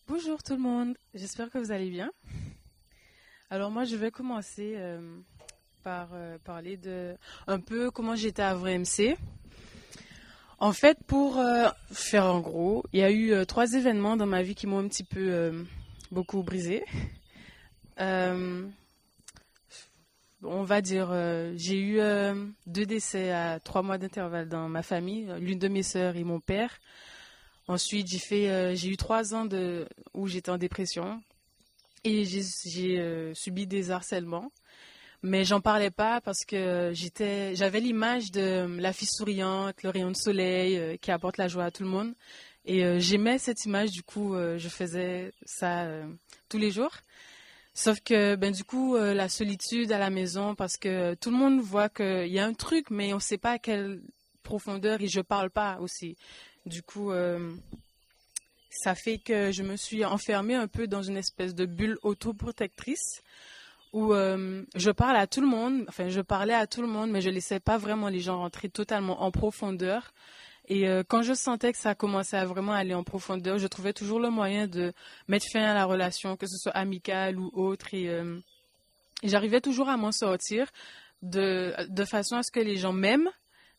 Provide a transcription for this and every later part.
Bonjour tout le monde, j'espère que vous allez bien. Alors moi je vais commencer par parler de un peu comment j'étais avant MC. En fait pour faire en gros, il y a eu trois événements dans ma vie qui m'ont un petit peu beaucoup brisé. Euh, on va dire j'ai eu deux décès à 3 mois d'intervalle dans ma famille, l'une de mes sœurs et mon père. Ensuite j'ai eu 3 ans où j'étais en dépression. Et j'ai subi des harcèlements, mais j'en parlais pas parce que j'avais l'image de la fille souriante, le rayon de soleil qui apporte la joie à tout le monde. Et j'aimais cette image, du coup, je faisais ça tous les jours. Sauf que, ben, du coup, la solitude à la maison, parce que tout le monde voit qu'il y a un truc, mais on sait pas à quelle profondeur et je parle pas aussi. Du coup, ça fait que je me suis enfermée un peu dans une espèce de bulle autoprotectrice où je parle à tout le monde, enfin je parlais à tout le monde, mais je laissais pas vraiment les gens rentrer totalement en profondeur. Et quand je sentais que ça commençait à vraiment aller en profondeur, je trouvais toujours le moyen de mettre fin à la relation, que ce soit amicale ou autre. Et j'arrivais toujours à m'en sortir de façon à ce que les gens m'aiment,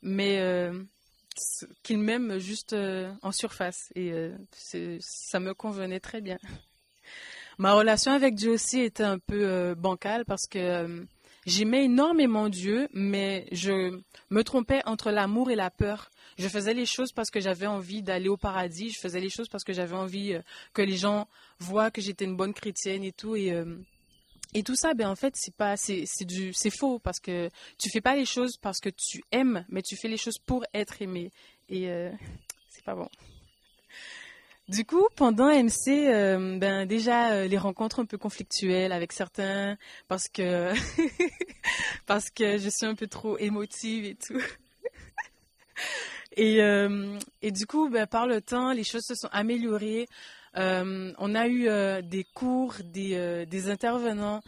mais qu'ils m'aiment juste en surface. Et ça me convenait très bien. Ma relation avec Dieu aussi était un peu bancale parce que j'aimais énormément Dieu, mais je me trompais entre l'amour et la peur. Je faisais les choses parce que j'avais envie d'aller au paradis. Je faisais les choses parce que j'avais envie que les gens voient que j'étais une bonne chrétienne et tout. Et tout ça, ben en fait, c'est faux parce que tu fais pas les choses parce que tu aimes, mais tu fais les choses pour être aimé. Et c'est pas bon. Du coup, pendant MC, ben déjà les rencontres un peu conflictuelles avec certains parce que parce que je suis un peu trop émotive et tout. Et du coup, ben, par le temps, les choses se sont améliorées. On a eu des cours, des intervenants,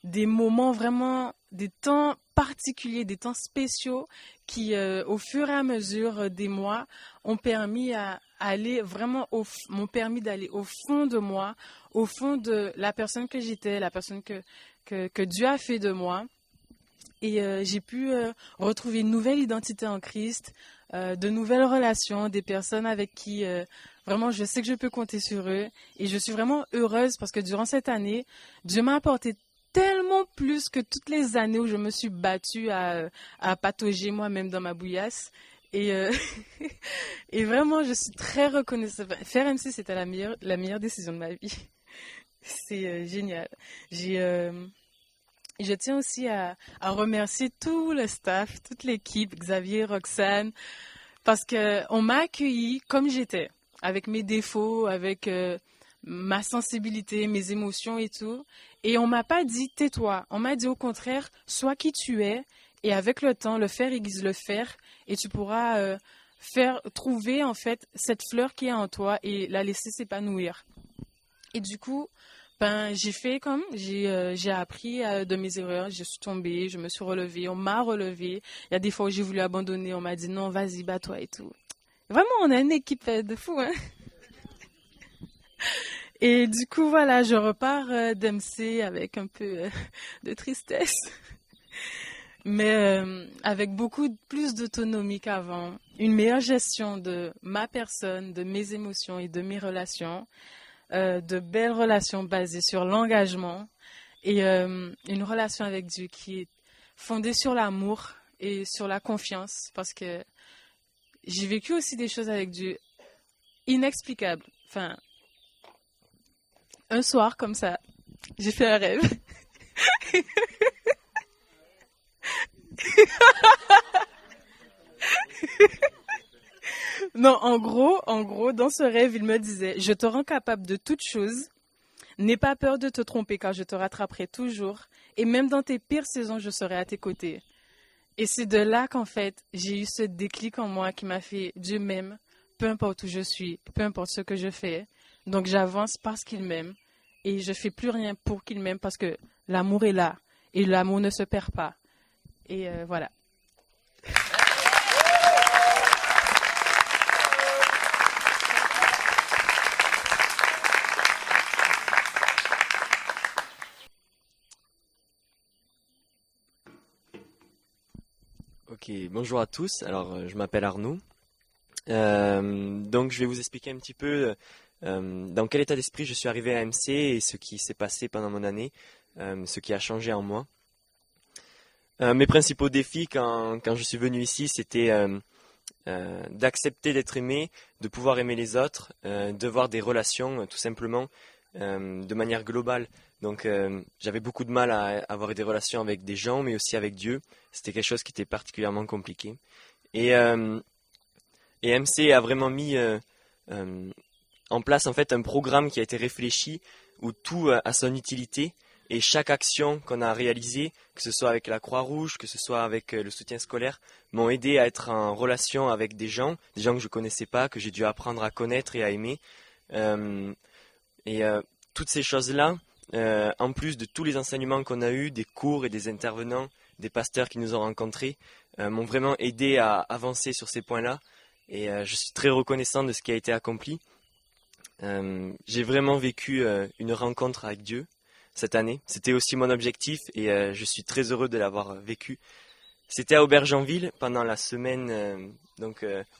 des moments vraiment, des temps particuliers, des temps spéciaux qui, au fur et à mesure des mois, ont permis à aller vraiment m'ont permis d'aller au fond de moi, au fond de la personne que j'étais, la personne que Dieu a fait de moi. Et j'ai pu retrouver une nouvelle identité en Christ, de nouvelles relations, des personnes avec qui vraiment je sais que je peux compter sur eux. Et je suis vraiment heureuse parce que durant cette année, Dieu m'a apporté tellement plus que toutes les années où je me suis battue à patauger moi-même dans ma bouillasse. Et, et vraiment, je suis très reconnaissante. Faire MC, c'était la meilleure décision de ma vie. C'est génial. J'ai je tiens aussi à remercier tout le staff, toute l'équipe, Xavier, Roxane, parce que on m'a accueilli comme j'étais, avec mes défauts, avec ma sensibilité, mes émotions et tout. Et on m'a pas dit tais-toi. On m'a dit au contraire, sois qui tu es. Et avec le temps, le faire aiguise le fer. Et tu pourras trouver en fait cette fleur qui est en toi et la laisser s'épanouir. Et du coup, ben, j'ai appris de mes erreurs, je suis tombée, je me suis relevée, on m'a relevée. Il y a des fois où j'ai voulu abandonner, on m'a dit non, vas-y, bats-toi et tout. Vraiment, on a une équipe de fous, hein. Et du coup, voilà, je repars d'MC avec un peu de tristesse, mais avec beaucoup plus d'autonomie qu'avant, une meilleure gestion de ma personne, de mes émotions et de mes relations. De belles relations basées sur l'engagement et une relation avec Dieu qui est fondée sur l'amour et sur la confiance parce que j'ai vécu aussi des choses avec Dieu inexplicables. Enfin, un soir comme ça, j'ai fait un rêve. Non, en gros, dans ce rêve, il me disait, je te rends capable de toutes choses. N'aie pas peur de te tromper car je te rattraperai toujours. Et même dans tes pires saisons, je serai à tes côtés. Et c'est de là qu'en fait, j'ai eu ce déclic en moi qui m'a fait Dieu m'aime, peu importe où je suis, peu importe ce que je fais. Donc j'avance parce qu'il m'aime et je fais plus rien pour qu'il m'aime parce que l'amour est là et l'amour ne se perd pas. Et voilà. Et bonjour à tous. Alors, je m'appelle Arnaud. Donc, je vais vous expliquer un petit peu dans quel état d'esprit je suis arrivé à MC et ce qui s'est passé pendant mon année, ce qui a changé en moi. Mes principaux défis quand je suis venu ici, c'était d'accepter d'être aimé, de pouvoir aimer les autres, de voir des relations tout simplement de manière globale. Donc j'avais beaucoup de mal à avoir des relations avec des gens, mais aussi avec Dieu. C'était quelque chose qui était particulièrement compliqué. Et, euh, et MC a vraiment mis en place en fait un programme qui a été réfléchi où tout a son utilité. Et chaque action qu'on a réalisée, que ce soit avec la Croix-Rouge, que ce soit avec le soutien scolaire, m'ont aidé à être en relation avec des gens que je ne connaissais pas, que j'ai dû apprendre à connaître et à aimer. Euh, Toutes ces choses-là, en plus de tous les enseignements qu'on a eus, des cours et des intervenants, des pasteurs qui nous ont rencontrés, m'ont vraiment aidé à avancer sur ces points-là. Et je suis très reconnaissant de ce qui a été accompli. J'ai vraiment vécu une rencontre avec Dieu cette année. C'était aussi mon objectif et je suis très heureux de l'avoir vécu. C'était à Aubergenville pendant la semaine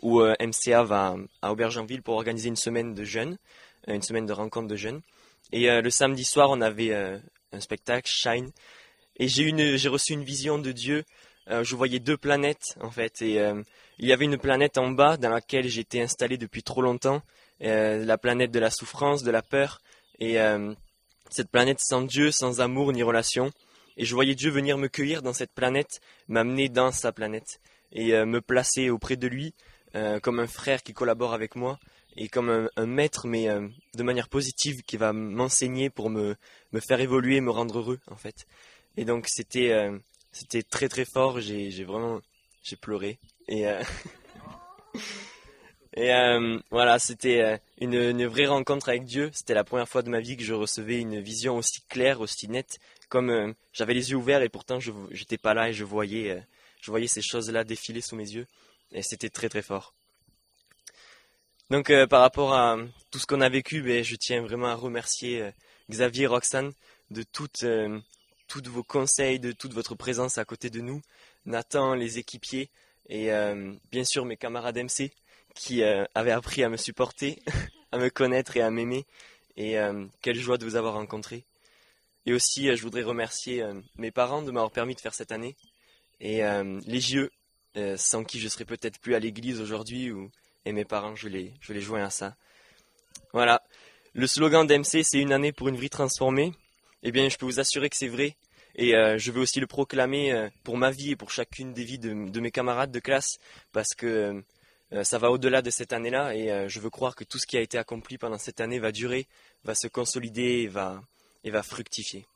où MCA va à Aubergenville pour organiser une semaine de jeunes, une semaine de rencontre de jeunes. Et le samedi soir, on avait un spectacle, Shine. Et j'ai reçu une vision de Dieu. Je voyais deux planètes en fait. Et il y avait une planète en bas dans laquelle j'étais installé depuis trop longtemps. La planète de la souffrance, de la peur. Et cette planète sans Dieu, sans amour ni relation. Et je voyais Dieu venir me cueillir dans cette planète, m'amener dans sa planète et me placer auprès de lui comme un frère qui collabore avec moi et comme un maître, mais de manière positive qui va m'enseigner pour me faire évoluer, me rendre heureux en fait. Et donc c'était très très fort, j'ai pleuré et voilà, c'était une vraie rencontre avec Dieu. C'était la première fois de ma vie que je recevais une vision aussi claire, aussi nette, comme j'avais les yeux ouverts et pourtant je j'étais pas là et je voyais ces choses-là défiler sous mes yeux et c'était très très fort. Donc par rapport à tout ce qu'on a vécu, ben, je tiens vraiment à remercier Xavier et Roxane de toutes vos conseils, de toute votre présence à côté de nous, Nathan, les équipiers et bien sûr mes camarades MC qui avaient appris à me supporter, à me connaître et à m'aimer. Et quelle joie de vous avoir rencontré. Et aussi, je voudrais remercier mes parents de m'avoir permis de faire cette année. Et les JE, sans qui je serais peut-être plus à l'église aujourd'hui. Et mes parents, je les joins à ça. Voilà. Le slogan d'MC, c'est une année pour une vie transformée. Eh bien, je peux vous assurer que c'est vrai. Et je veux aussi le proclamer pour ma vie et pour chacune des vies de mes camarades de classe. Parce que ça va au-delà de cette année-là. Et je veux croire que tout ce qui a été accompli pendant cette année va durer, va se consolider et va fructifier.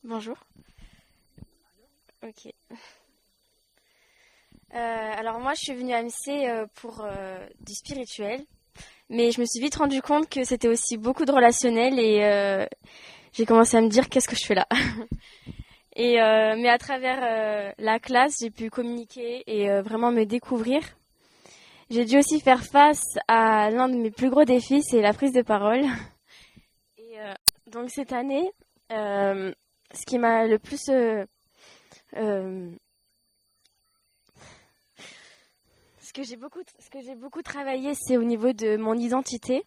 Bonjour. Ok. Alors moi, je suis venue à MC pour du spirituel, mais je me suis vite rendu compte que c'était aussi beaucoup de relationnel et j'ai commencé à me dire qu'est-ce que je fais là. Et mais à travers la classe, j'ai pu communiquer et vraiment me découvrir. J'ai dû aussi faire face à l'un de mes plus gros défis, c'est la prise de parole. Et donc cette année, ce qui m'a le plus ce que j'ai beaucoup travaillé, c'est au niveau de mon identité.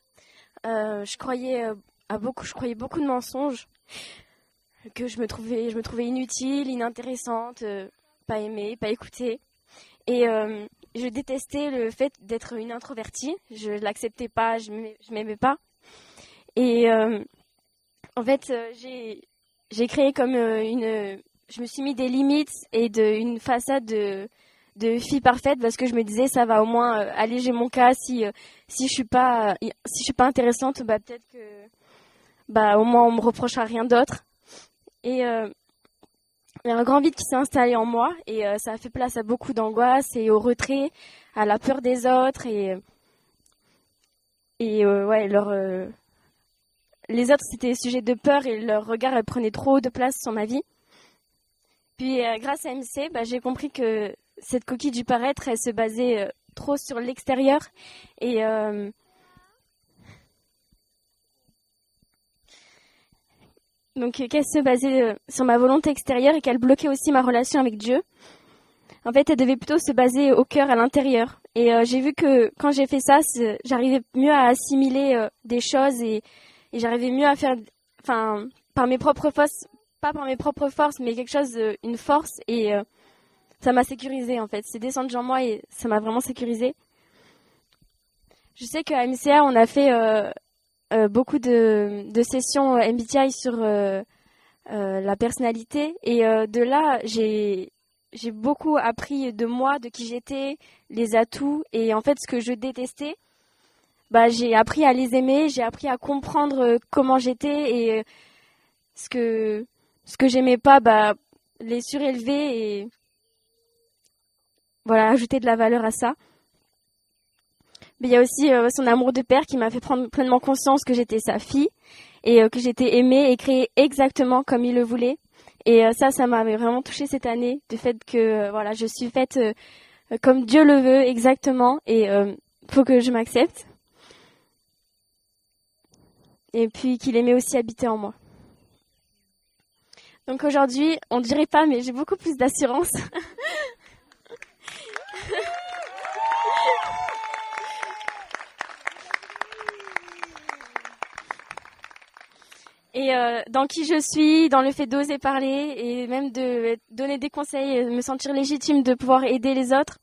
Je croyais beaucoup de mensonges, que je me trouvais inutile, inintéressante, pas aimée, pas écoutée. Et je détestais le fait d'être une introvertie. Je l'acceptais pas, je m'aimais pas. Et en fait, j'ai créé comme je me suis mis des limites et une façade de fille parfaite parce que je me disais ça va au moins alléger mon cas si je suis pas intéressante, bah peut-être que bah au moins on me reprochera rien d'autre. Et il y a un grand vide qui s'est installé en moi et ça a fait place à beaucoup d'angoisse et au retrait, à la peur des autres et ouais les autres c'était sujet de peur et leur regard elle prenait trop de place sur ma vie. Puis grâce à MC, bah, j'ai compris que cette coquille du paraître elle se basait trop sur l'extérieur et Donc qu'elle se basait sur ma volonté extérieure et qu'elle bloquait aussi ma relation avec Dieu. En fait, elle devait plutôt se baser au cœur, à l'intérieur. Et j'ai vu que quand j'ai fait ça, j'arrivais mieux à assimiler des choses et j'arrivais mieux à faire, enfin, par mes propres forces, pas par mes propres forces, mais quelque chose, une force. Et ça m'a sécurisée en fait. C'est descendu en moi et ça m'a vraiment sécurisée. Je sais qu'à MCA, on a fait beaucoup de sessions MBTI sur la personnalité. Et de là, j'ai beaucoup appris de moi, de qui j'étais, les atouts. Et en fait, ce que je détestais, bah, j'ai appris à les aimer, j'ai appris à comprendre comment j'étais et ce que j'aimais pas, bah, les surélever et voilà, ajouter de la valeur à ça. Mais il y a aussi son amour de père qui m'a fait prendre pleinement conscience que j'étais sa fille et que j'étais aimée et créée exactement comme il le voulait. Et ça m'avait vraiment touchée cette année, du fait que voilà, je suis faite comme Dieu le veut exactement et faut que je m'accepte. Et puis qu'il aimait aussi habiter en moi. Donc aujourd'hui, on dirait pas, mais j'ai beaucoup plus d'assurance. Et dans qui je suis, dans le fait d'oser parler et même de donner des conseils, me sentir légitime de pouvoir aider les autres.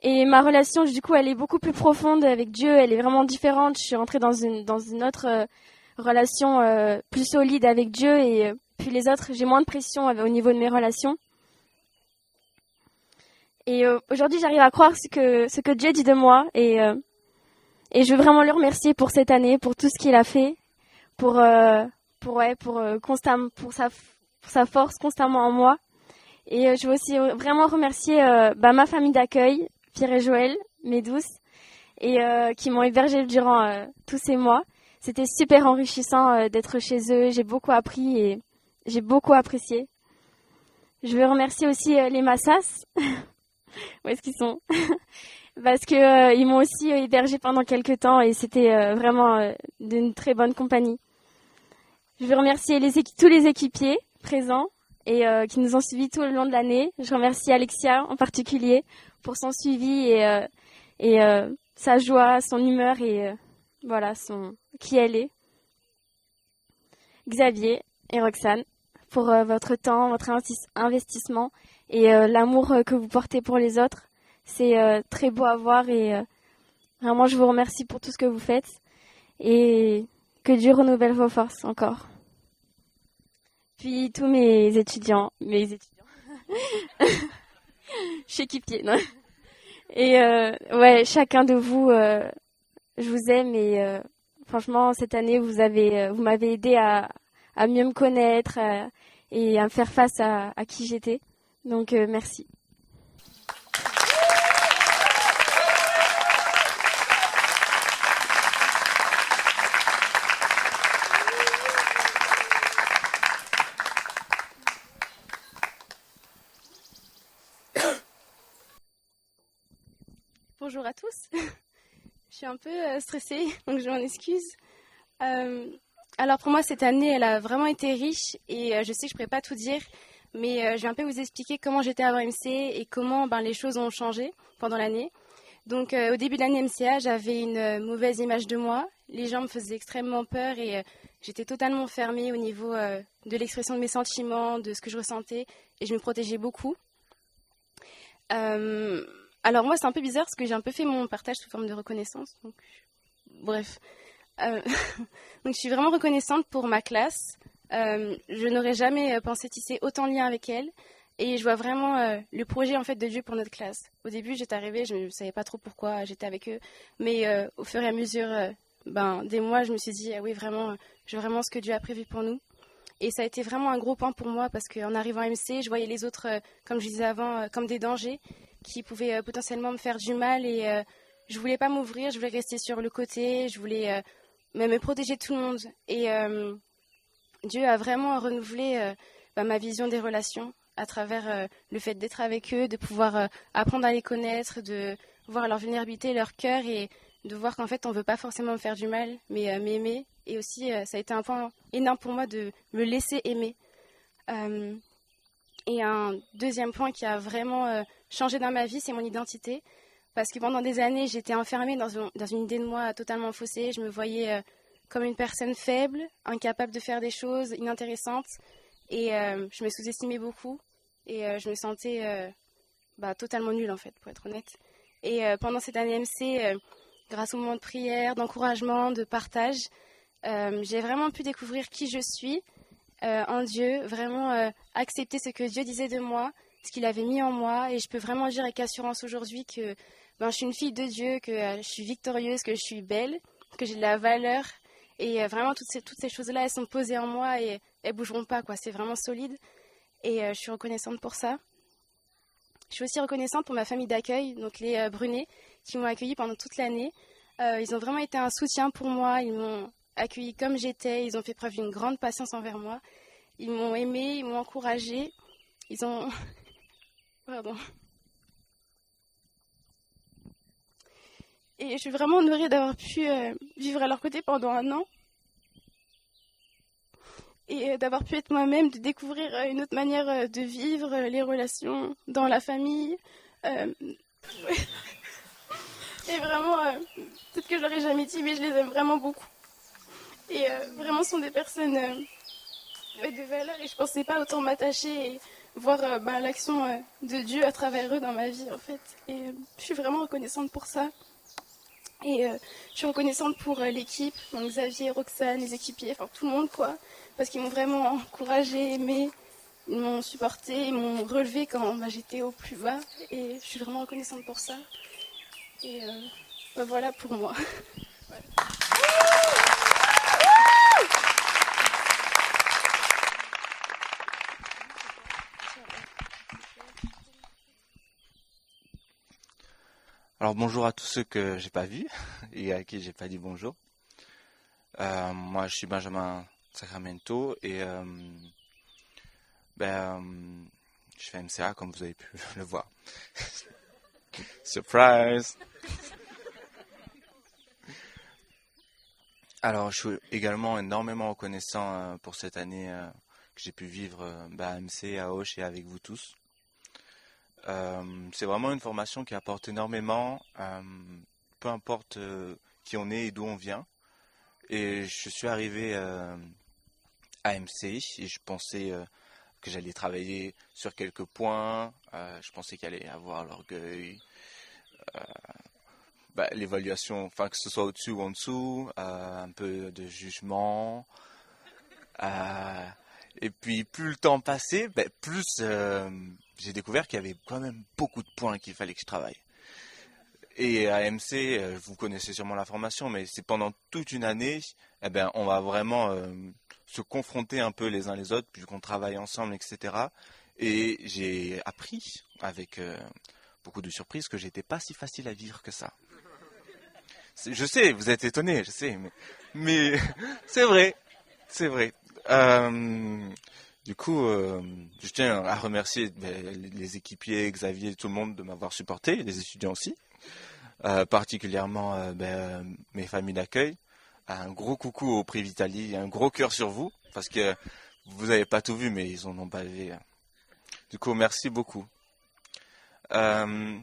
Et ma relation, du coup, elle est beaucoup plus profonde avec Dieu, elle est vraiment différente. Je suis rentrée dans une autre relation plus solide avec Dieu et puis les autres, j'ai moins de pression au niveau de mes relations. Et aujourd'hui, j'arrive à croire ce que Dieu dit de moi et je veux vraiment le remercier pour cette année, pour tout ce qu'il a fait. Pour sa force constamment en moi. Et je veux aussi vraiment remercier ma famille d'accueil, Pierre et Joël, mes douces, et qui m'ont hébergée durant tous ces mois. C'était super enrichissant d'être chez eux. J'ai beaucoup appris et j'ai beaucoup apprécié. Je veux remercier aussi les Massas. Où est-ce qu'ils sont? Parce que ils m'ont aussi hébergée pendant quelques temps et c'était vraiment d'une très bonne compagnie. Je veux remercier tous les équipiers présents et qui nous ont suivis tout le long de l'année. Je remercie Alexia en particulier pour son suivi et sa joie, son humeur et voilà qui elle est. Xavier et Roxane pour votre temps, votre investissement et l'amour que vous portez pour les autres. C'est très beau à voir et vraiment je vous remercie pour tout ce que vous faites et que Dieu renouvelle vos forces encore. Puis tous mes étudiants, je suis équipier, non. Et ouais, chacun de vous, je vous aime et franchement cette année vous m'avez aidé à mieux me connaître et à me faire face à qui j'étais. Donc merci. Bonjour à tous. Je suis un peu stressée, donc je m'en excuse. Alors pour moi, cette année, elle a vraiment été riche et je sais que je ne pourrais pas tout dire, mais je vais un peu vous expliquer comment j'étais avant MC et comment les choses ont changé pendant l'année. Donc au début de l'année MCA, j'avais une mauvaise image de moi. Les gens me faisaient extrêmement peur et j'étais totalement fermée au niveau de l'expression de mes sentiments, de ce que je ressentais et je me protégeais beaucoup. Alors moi c'est un peu bizarre parce que j'ai un peu fait mon partage sous forme de reconnaissance. Donc, bref. Donc je suis vraiment reconnaissante pour ma classe. Je n'aurais jamais pensé tisser autant de liens avec elle. Et je vois vraiment le projet en fait de Dieu pour notre classe. Au début j'étais arrivée, je ne savais pas trop pourquoi j'étais avec eux. Mais au fur et à mesure des mois, je me suis dit oui vraiment, je veux vraiment ce que Dieu a prévu pour nous. Et ça a été vraiment un gros point pour moi parce qu'en arrivant à MC, je voyais les autres, comme je disais avant, comme des dangers qui pouvaient potentiellement me faire du mal et je voulais pas m'ouvrir, je voulais rester sur le côté, je voulais me protéger de tout le monde. Et Dieu a vraiment renouvelé ma vision des relations à travers le fait d'être avec eux, de pouvoir apprendre à les connaître, de voir leur vulnérabilité, leur cœur et de voir qu'en fait on veut pas forcément me faire du mal, mais m'aimer. Et aussi, ça a été un point énorme pour moi de me laisser aimer. Euh, et un deuxième point qui a vraiment changé dans ma vie, c'est mon identité. Parce que pendant des années, j'étais enfermée dans une idée de moi totalement faussée. Je me voyais comme une personne faible, incapable de faire des choses inintéressantes. Et je me sous-estimais beaucoup. Et je me sentais totalement nulle, en fait, pour être honnête. Et pendant cette année MC, grâce au moment de prière, d'encouragement, de partage, j'ai vraiment pu découvrir qui je suis en Dieu, vraiment accepter ce que Dieu disait de moi, ce qu'il avait mis en moi. Et je peux vraiment dire avec assurance aujourd'hui que je suis une fille de Dieu, que je suis victorieuse, que je suis belle, que j'ai de la valeur. Et vraiment, toutes ces choses-là, elles sont posées en moi et elles ne bougeront pas, quoi. C'est vraiment solide. Et je suis reconnaissante pour ça. Je suis aussi reconnaissante pour ma famille d'accueil, donc les Brunet, qui m'ont accueillie pendant toute l'année. Ils ont vraiment été un soutien pour moi. Ils m'ont accueillie comme j'étais. Ils ont fait preuve d'une grande patience envers moi. Ils m'ont aimée, ils m'ont encouragée. Ils ont... Pardon. Et je suis vraiment honorée d'avoir pu vivre à leur côté pendant 1 an. Et d'avoir pu être moi-même, de découvrir une autre manière de vivre les relations dans la famille. Et vraiment, peut-être que je l'aurais jamais dit, mais je les aime vraiment beaucoup. Et vraiment, ce sont des personnes de valeur et je pensais pas autant m'attacher et voir l'action de Dieu à travers eux dans ma vie, en fait. Et je suis vraiment reconnaissante pour ça. Et je suis reconnaissante pour l'équipe, donc Xavier, Roxane, les équipiers, enfin tout le monde, quoi. Parce qu'ils m'ont vraiment encouragée, aimée, ils m'ont supportée, ils m'ont relevée quand j'étais au plus bas. Et je suis vraiment reconnaissante pour ça. Et voilà pour moi. Voilà. Alors bonjour à tous ceux que j'ai pas vus et à qui j'ai pas dit bonjour. Moi je suis Benjamin Sacramento et je fais MCA comme vous avez pu le voir. Surprise! Alors je suis également énormément reconnaissant pour cette année que j'ai pu vivre à MC, à Auch et avec vous tous. C'est vraiment une formation qui apporte énormément, peu importe qui on est et d'où on vient. Et je suis arrivé à MC et je pensais que j'allais travailler sur quelques points. Je pensais qu'il allait y avoir l'orgueil, l'évaluation, enfin que ce soit au-dessus ou en dessous, un peu de jugement. Et puis plus le temps passait, plus j'ai découvert qu'il y avait quand même beaucoup de points qu'il fallait que je travaille. Et à MC, vous connaissez sûrement la formation, mais c'est pendant toute une année, on va vraiment se confronter un peu les uns les autres, puis qu'on travaille ensemble, etc. Et j'ai appris, avec beaucoup de surprises, que j'étais pas si facile à vivre que ça. Je sais, vous êtes étonnés, je sais, mais c'est vrai, c'est vrai. Du coup, je tiens à remercier les équipiers, Xavier, tout le monde de m'avoir supporté, les étudiants aussi, particulièrement mes familles d'accueil. Un gros coucou au Prix Vitali, un gros cœur sur vous, parce que vous n'avez pas tout vu, mais ils en ont bavé. Du coup, merci beaucoup. Du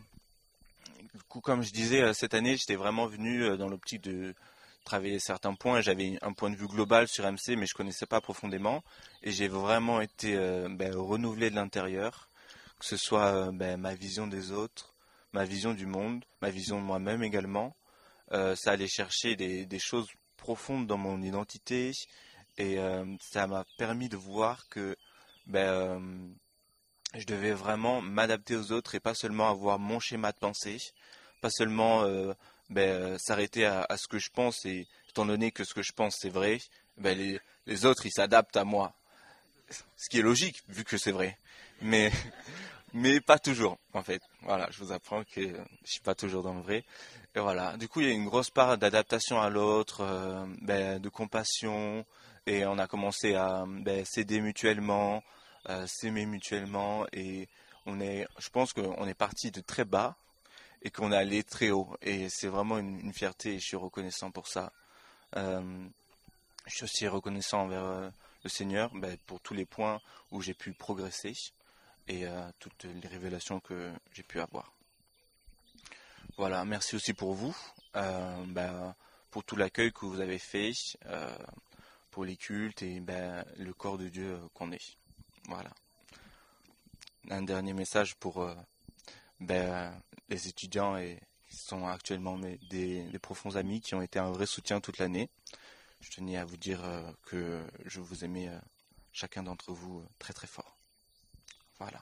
coup, comme je disais, cette année, j'étais vraiment venu dans l'optique de travailler certains points. J'avais un point de vue global sur MC, mais je connaissais pas profondément. Et j'ai vraiment été renouvelé de l'intérieur, que ce soit ma vision des autres, ma vision du monde, ma vision de moi-même également. Ça allait chercher des choses profondes dans mon identité et ça m'a permis de voir que je devais vraiment m'adapter aux autres et pas seulement avoir mon schéma de pensée, pas seulement s'arrêter à ce que je pense et étant donné que ce que je pense c'est vrai, les autres ils s'adaptent à moi. Ce qui est logique vu que c'est vrai. Mais pas toujours en fait. Voilà, je vous apprends que je suis pas toujours dans le vrai. Et voilà, du coup il y a une grosse part d'adaptation à l'autre, de compassion et on a commencé à s'aider mutuellement, s'aimer mutuellement et je pense qu'on est parti de très bas et qu'on est allé très haut. Et c'est vraiment une fierté et je suis reconnaissant pour ça. Je suis aussi reconnaissant envers le Seigneur pour tous les points où j'ai pu progresser et toutes les révélations que j'ai pu avoir. Voilà, merci aussi pour vous, pour tout l'accueil que vous avez fait, pour les cultes et le corps de Dieu qu'on est. Voilà. Un dernier message pour les étudiants qui sont actuellement des profonds amis qui ont été un vrai soutien toute l'année. Je tenais à vous dire que je vous aimais chacun d'entre vous très très fort. Voilà.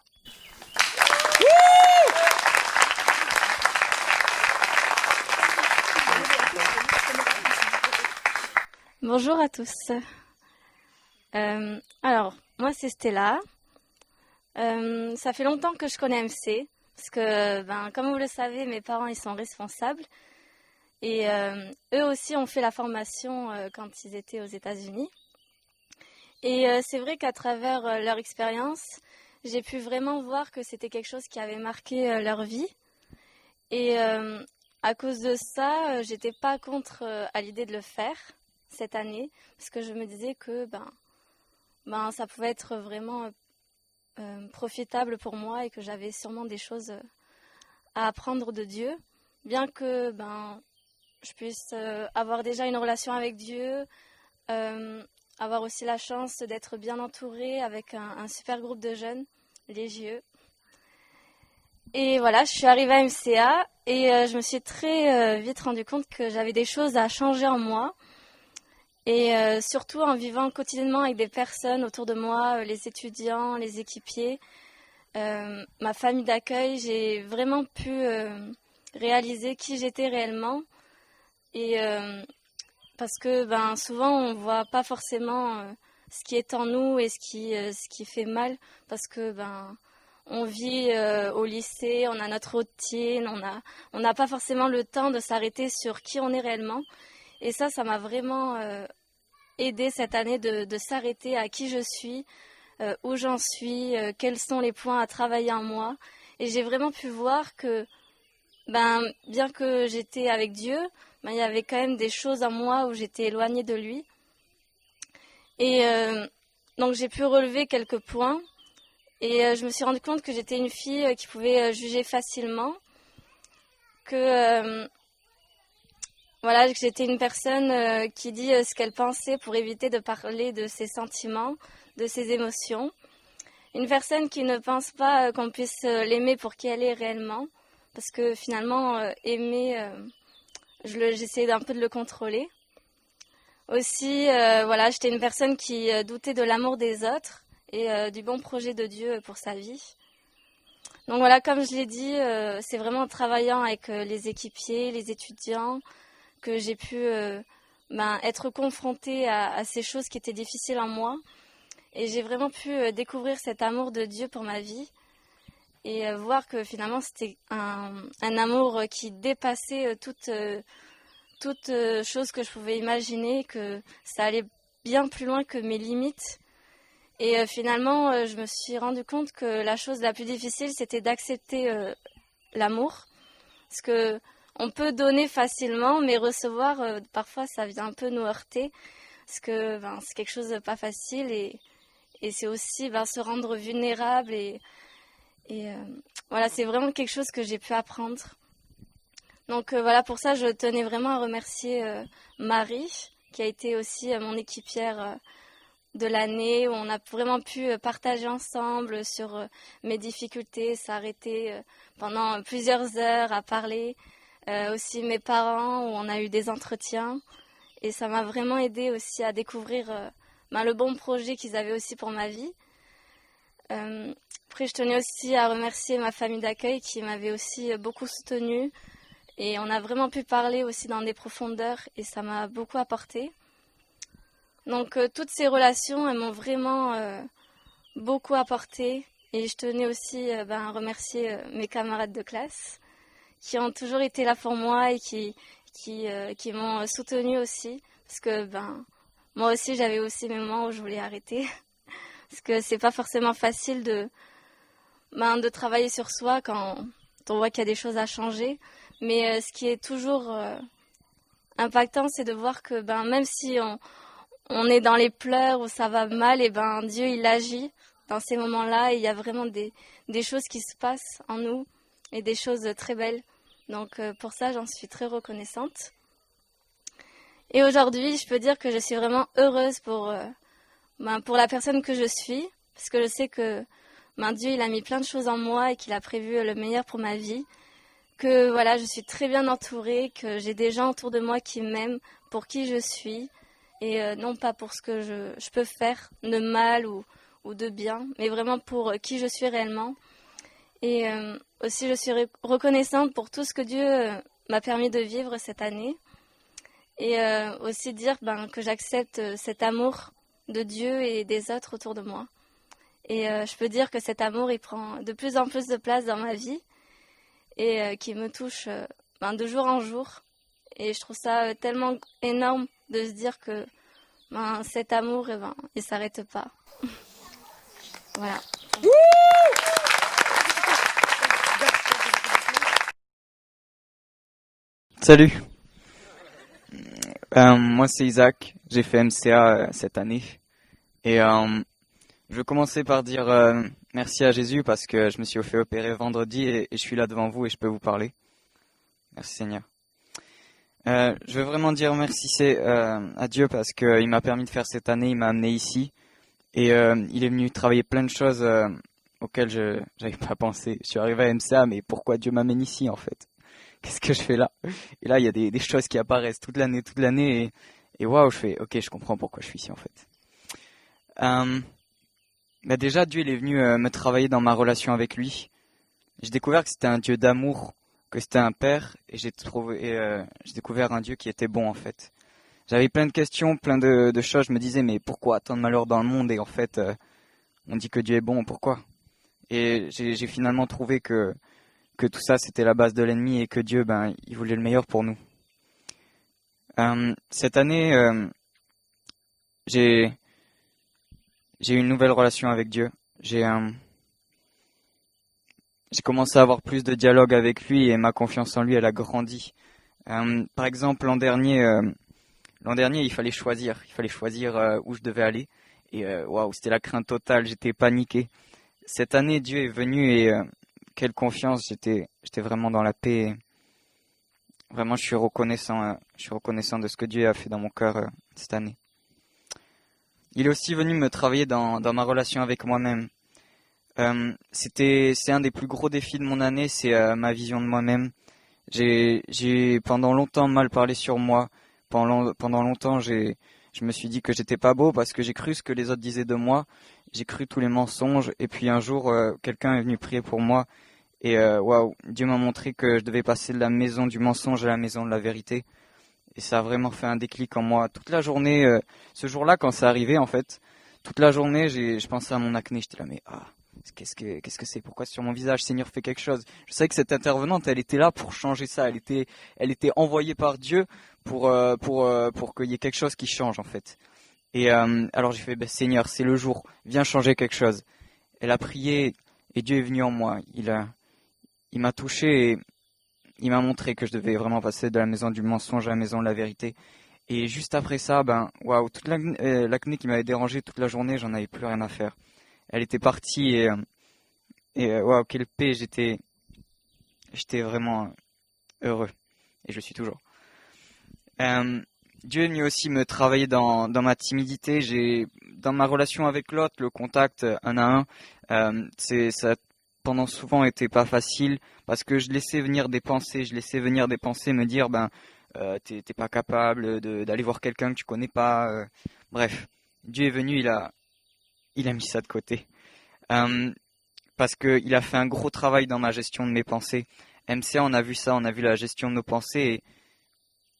Bonjour à tous. Alors, moi c'est Stella. Ça fait longtemps que je connais MC, parce que, comme vous le savez, mes parents ils sont responsables. Et eux aussi ont fait la formation quand ils étaient aux États-Unis. Et c'est vrai qu'à travers leur expérience, j'ai pu vraiment voir que c'était quelque chose qui avait marqué leur vie. Et à cause de ça, j'étais pas contre à l'idée de le faire cette année, parce que je me disais que ça pouvait être vraiment profitable pour moi et que j'avais sûrement des choses à apprendre de Dieu, bien que je puisse avoir déjà une relation avec Dieu, avoir aussi la chance d'être bien entourée avec un super groupe de jeunes, les JE. Et voilà, je suis arrivée à MCA et je me suis très vite rendu compte que j'avais des choses à changer en moi. Et surtout en vivant quotidiennement avec des personnes autour de moi, les étudiants, les équipiers, ma famille d'accueil, j'ai vraiment pu réaliser qui j'étais réellement. Et parce que souvent on voit pas forcément ce qui est en nous et ce qui fait mal, parce que on vit au lycée, on a notre routine, on n'a pas forcément le temps de s'arrêter sur qui on est réellement. Et ça m'a vraiment aidé cette année de s'arrêter à qui je suis, où j'en suis, quels sont les points à travailler en moi. Et j'ai vraiment pu voir que bien que j'étais avec Dieu, il y avait quand même des choses en moi où j'étais éloignée de lui. Et donc j'ai pu relever quelques points. Et je me suis rendu compte que j'étais une fille qui pouvait juger facilement, que j'étais une personne qui dit ce qu'elle pensait pour éviter de parler de ses sentiments, de ses émotions. Une personne qui ne pense pas qu'on puisse l'aimer pour qui elle est réellement, parce que finalement, aimer, j'essayais d'un peu de le contrôler. Aussi, j'étais une personne qui doutait de l'amour des autres et du bon projet de Dieu pour sa vie. Donc voilà, comme je l'ai dit, c'est vraiment en travaillant avec les équipiers, les étudiants, que j'ai pu être confrontée à ces choses qui étaient difficiles en moi. Et j'ai vraiment pu découvrir cet amour de Dieu pour ma vie et voir que finalement c'était un amour qui dépassait toute chose que je pouvais imaginer, que ça allait bien plus loin que mes limites. Et finalement, je me suis rendu compte que la chose la plus difficile, c'était d'accepter l'amour. Parce que on peut donner facilement, mais recevoir, parfois, ça vient un peu nous heurter. Parce que c'est quelque chose de pas facile et c'est aussi se rendre vulnérable. Et c'est vraiment quelque chose que j'ai pu apprendre. Donc pour ça, je tenais vraiment à remercier Marie, qui a été aussi mon équipière de l'année, où on a vraiment pu partager ensemble sur mes difficultés, s'arrêter pendant plusieurs heures à parler. Aussi mes parents, où on a eu des entretiens. Et ça m'a vraiment aidé aussi à découvrir le bon projet qu'ils avaient aussi pour ma vie. Après, je tenais aussi à remercier ma famille d'accueil qui m'avait aussi beaucoup soutenue. Et on a vraiment pu parler aussi dans des profondeurs et ça m'a beaucoup apporté. Donc toutes ces relations, elles m'ont vraiment beaucoup apporté. Et je tenais aussi à remercier mes camarades de classe qui ont toujours été là pour moi et qui m'ont soutenue aussi. Parce que moi aussi, j'avais aussi mes moments où je voulais arrêter. Parce que c'est pas forcément facile de travailler sur soi quand quand on voit qu'il y a des choses à changer. Mais ce qui est toujours impactant, c'est de voir que même si on est dans les pleurs ou ça va mal, et Dieu il agit dans ces moments-là. Et il y a vraiment des choses qui se passent en nous et des choses très belles. Donc pour ça, j'en suis très reconnaissante. Et aujourd'hui, je peux dire que je suis vraiment heureuse pour la personne que je suis, parce que je sais que Dieu il a mis plein de choses en moi et qu'il a prévu le meilleur pour ma vie. Que voilà, je suis très bien entourée, que j'ai des gens autour de moi qui m'aiment pour qui je suis, et non pas pour ce que je peux faire de mal ou de bien, mais vraiment pour qui je suis réellement. Et aussi, je suis reconnaissante pour tout ce que Dieu m'a permis de vivre cette année. Et aussi dire que j'accepte cet amour de Dieu et des autres autour de moi. Et je peux dire que cet amour, il prend de plus en plus de place dans ma vie et qui me touche de jour en jour. Et je trouve ça tellement énorme de se dire que cet amour, il s'arrête pas. Voilà. Salut, moi c'est Isaac, j'ai fait MCA cette année et je vais commencer par dire merci à Jésus parce que je me suis fait opérer vendredi et je suis là devant vous et je peux vous parler. Merci Seigneur. Je veux vraiment dire merci à Dieu parce qu'il m'a permis de faire cette année, il m'a amené ici et il est venu travailler plein de choses auxquelles je n'avais pas pensé. Je suis arrivé à MCA, mais pourquoi Dieu m'amène ici en fait? Qu'est-ce que je fais là? Et là, il y a des choses qui apparaissent toute l'année et waouh, je fais ok, je comprends pourquoi je suis ici en fait. Déjà, Dieu il est venu me travailler dans ma relation avec lui. J'ai découvert que c'était un Dieu d'amour, que c'était un père, et j'ai découvert un Dieu qui était bon en fait. J'avais plein de questions, plein de choses. Je me disais mais pourquoi tant de malheur dans le monde? Et en fait, on dit que Dieu est bon, pourquoi? Et j'ai finalement trouvé que tout ça c'était la base de l'ennemi et que Dieu il voulait le meilleur pour nous. Cette année j'ai eu une nouvelle relation avec Dieu. J'ai commencé à avoir plus de dialogue avec lui et ma confiance en lui elle a grandi. Par exemple l'an dernier il fallait choisir où je devais aller et waouh, c'était la crainte totale, j'étais paniqué. Cette année Dieu est venu et quelle confiance, j'étais vraiment dans la paix. Vraiment, je suis reconnaissant de ce que Dieu a fait dans mon cœur cette année. Il est aussi venu me travailler dans ma relation avec moi-même. C'est un des plus gros défis de mon année, c'est ma vision de moi-même. J'ai pendant longtemps mal parlé sur moi. Pendant longtemps, je me suis dit que j'étais pas beau parce que j'ai cru ce que les autres disaient de moi. J'ai cru tous les mensonges. Et puis un jour, quelqu'un est venu prier pour moi. Et waouh, Dieu m'a montré que je devais passer de la maison du mensonge à la maison de la vérité. Et ça a vraiment fait un déclic en moi. Toute la journée, ce jour-là, quand c'est arrivé, en fait, toute la journée, je pensais à mon acné. J'étais là, mais qu'est-ce que c'est? Pourquoi sur mon visage, Seigneur, fais quelque chose? Je savais que cette intervenante, elle était là pour changer ça. Elle était envoyée par Dieu pour qu'il y ait quelque chose qui change, en fait. Et alors j'ai fait, Seigneur, c'est le jour. Viens changer quelque chose. Elle a prié et Dieu est venu en moi. Il m'a touché et il m'a montré que je devais vraiment passer de la maison du mensonge à la maison de la vérité. Et juste après ça, waouh, toute l'acné qui m'avait dérangé toute la journée, j'en avais plus rien à faire. Elle était partie et waouh, quelle paix, j'étais vraiment heureux. Et je suis toujours. Dieu est venu aussi me travailler dans ma timidité. Dans ma relation avec l'autre, le contact un à un, ça pendant souvent était pas facile parce que je laissais venir des pensées me dire t'es pas capable d'aller voir quelqu'un que tu connais pas. Bref, Dieu est venu, il a mis ça de côté parce que il a fait un gros travail dans ma gestion de mes pensées. MCA, on a vu ça, on a vu la gestion de nos pensées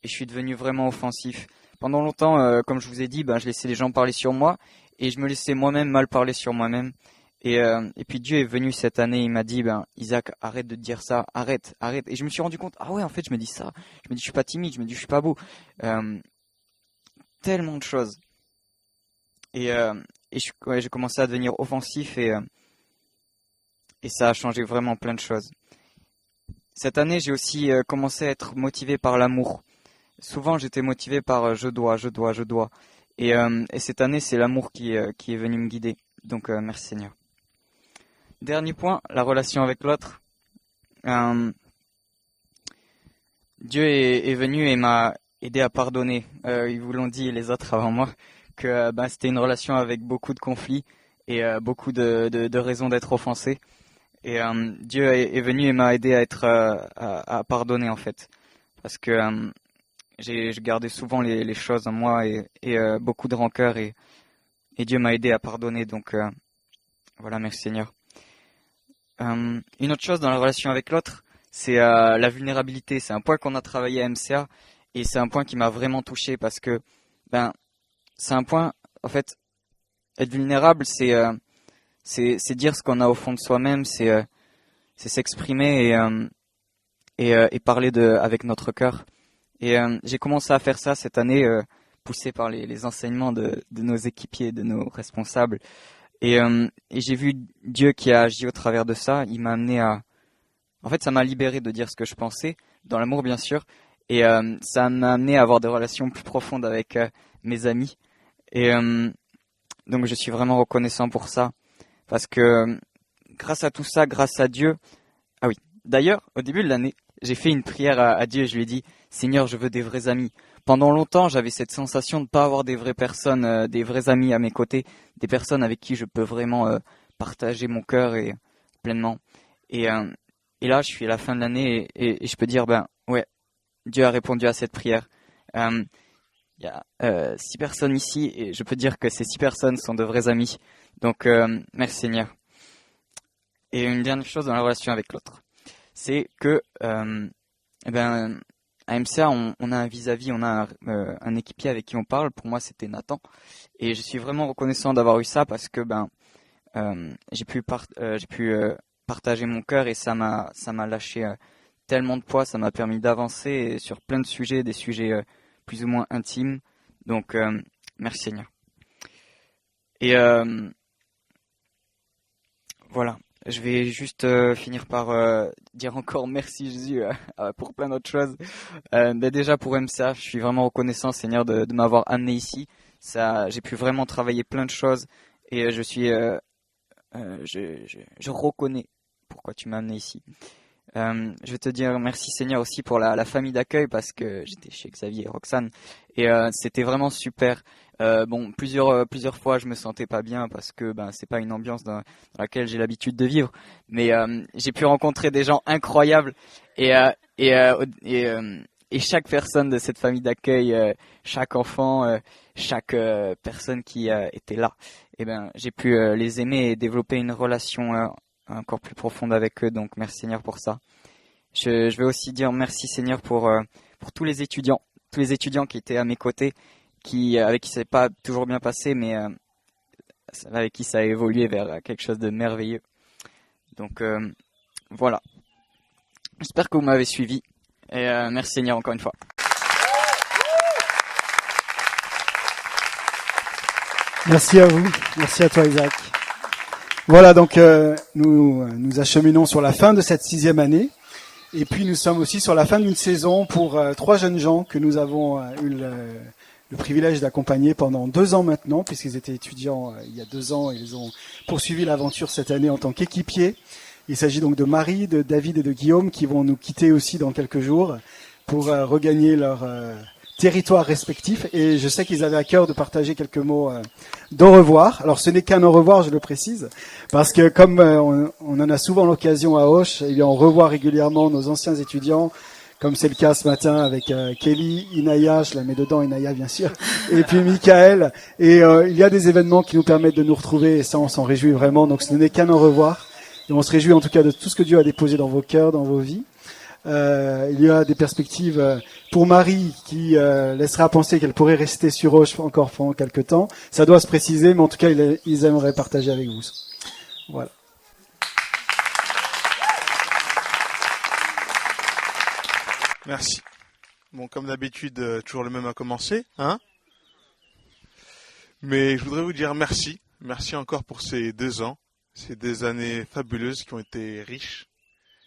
et je suis devenu vraiment offensif. Pendant longtemps, comme je vous ai dit, je laissais les gens parler sur moi et je me laissais moi-même mal parler sur moi-même. Et puis Dieu est venu cette année, il m'a dit, Isaac, arrête de te dire ça, arrête. Et je me suis rendu compte, ah ouais, en fait, je me dis ça. Je me dis, je suis pas timide, je me dis, je suis pas beau. Tellement de choses. Et j'ai commencé à devenir offensif et ça a changé vraiment plein de choses. cette année, j'ai aussi commencé à être motivé par l'amour. Souvent, j'étais motivé par je dois. Et cette année, c'est l'amour qui est venu me guider. Donc, merci Seigneur. Dernier point, la relation avec l'autre. Dieu est venu et m'a aidé à pardonner. Ils vous l'ont dit les autres avant moi que c'était une relation avec beaucoup de conflits et beaucoup de raisons d'être offensé. Et Dieu est venu et m'a aidé à être à pardonner en fait, parce que j'ai gardé souvent les choses en moi et beaucoup de rancœur et Dieu m'a aidé à pardonner. Donc voilà, merci Seigneur. Une autre chose dans la relation avec l'autre, c'est la vulnérabilité. C'est un point qu'on a travaillé à MCA et c'est un point qui m'a vraiment touché parce que c'est un point, en fait, être vulnérable, c'est dire ce qu'on a au fond de soi-même, c'est s'exprimer et parler avec notre cœur. Et j'ai commencé à faire ça cette année, poussé par les enseignements de nos équipiers, de nos responsables. Et j'ai vu Dieu qui a agi au travers de ça. Il m'a amené à... En fait, ça m'a libéré de dire ce que je pensais, dans l'amour bien sûr. Et ça m'a amené à avoir des relations plus profondes avec mes amis. Et donc je suis vraiment reconnaissant pour ça. Parce que grâce à tout ça, grâce à Dieu... Ah oui, d'ailleurs, au début de l'année, j'ai fait une prière à Dieu et je lui ai dit « Seigneur, je veux des vrais amis ». Pendant longtemps, j'avais cette sensation de ne pas avoir des vraies personnes, des vrais amis à mes côtés, des personnes avec qui je peux vraiment partager mon cœur et pleinement. Et là, je suis à la fin de l'année et je peux dire ouais, Dieu a répondu à cette prière. Il y a 6 personnes ici et je peux dire que ces 6 personnes sont de vrais amis. Donc, merci Seigneur. Et une dernière chose dans la relation avec l'autre, c'est que à MCA, on a un vis-à-vis, on a un équipier avec qui on parle. Pour moi, c'était Nathan. Et je suis vraiment reconnaissant d'avoir eu ça parce que j'ai pu partager mon cœur et ça m'a lâché tellement de poids, ça m'a permis d'avancer sur plein de sujets, des sujets plus ou moins intimes. Donc, merci Seigneur. Et voilà. Je vais juste finir par dire encore merci Jésus pour plein d'autres choses. Déjà pour MCA, je suis vraiment reconnaissant Seigneur de m'avoir amené ici. J'ai pu vraiment travailler plein de choses et je reconnais pourquoi tu m'as amené ici. Je vais te dire merci Seigneur aussi pour la famille d'accueil parce que j'étais chez Xavier et Roxane et c'était vraiment super. Plusieurs fois je me sentais pas bien parce que c'est pas une ambiance dans laquelle j'ai l'habitude de vivre, mais j'ai pu rencontrer des gens incroyables et chaque personne de cette famille d'accueil, chaque enfant, chaque personne qui était là, j'ai pu les aimer et développer une relation encore plus profonde avec eux. Donc merci Seigneur pour ça. Je vais aussi dire merci Seigneur pour tous les étudiants qui étaient à mes côtés, avec qui ça n'est pas toujours bien passé, mais avec qui ça a évolué vers quelque chose de merveilleux. Donc voilà. J'espère que vous m'avez suivi. Et merci Seigneur encore une fois. Merci à vous. Merci à toi Isaac. Voilà, donc nous acheminons sur la fin de cette 6e année. Et puis nous sommes aussi sur la fin d'une saison pour 3 jeunes gens que nous avons eu le privilège d'accompagner pendant 2 ans maintenant, puisqu'ils étaient étudiants il y a 2 ans et ils ont poursuivi l'aventure cette année en tant qu'équipiers. Il s'agit donc de Marie, de David et de Guillaume qui vont nous quitter aussi dans quelques jours pour regagner leur territoire respectif. Et je sais qu'ils avaient à cœur de partager quelques mots d'au revoir. Alors ce n'est qu'un au revoir, je le précise, parce que comme on en a souvent l'occasion à Auch, eh bien, on revoit régulièrement nos anciens étudiants, comme c'est le cas ce matin avec Kelly, Inaya, je la mets dedans, Inaya bien sûr, et puis Michael. Et il y a des événements qui nous permettent de nous retrouver et ça on s'en réjouit vraiment. Donc ce n'est qu'un au revoir. Et on se réjouit en tout cas de tout ce que Dieu a déposé dans vos cœurs, dans vos vies. Il y a des perspectives pour Marie qui laissera penser qu'elle pourrait rester sur Auch encore pendant quelques temps. Ça doit se préciser, mais en tout cas, ils aimeraient partager avec vous. Voilà. Merci. Bon, comme d'habitude, toujours le même à commencer, hein ? Mais je voudrais vous dire merci. Merci encore pour ces 2 ans. Ces 2 années fabuleuses qui ont été riches.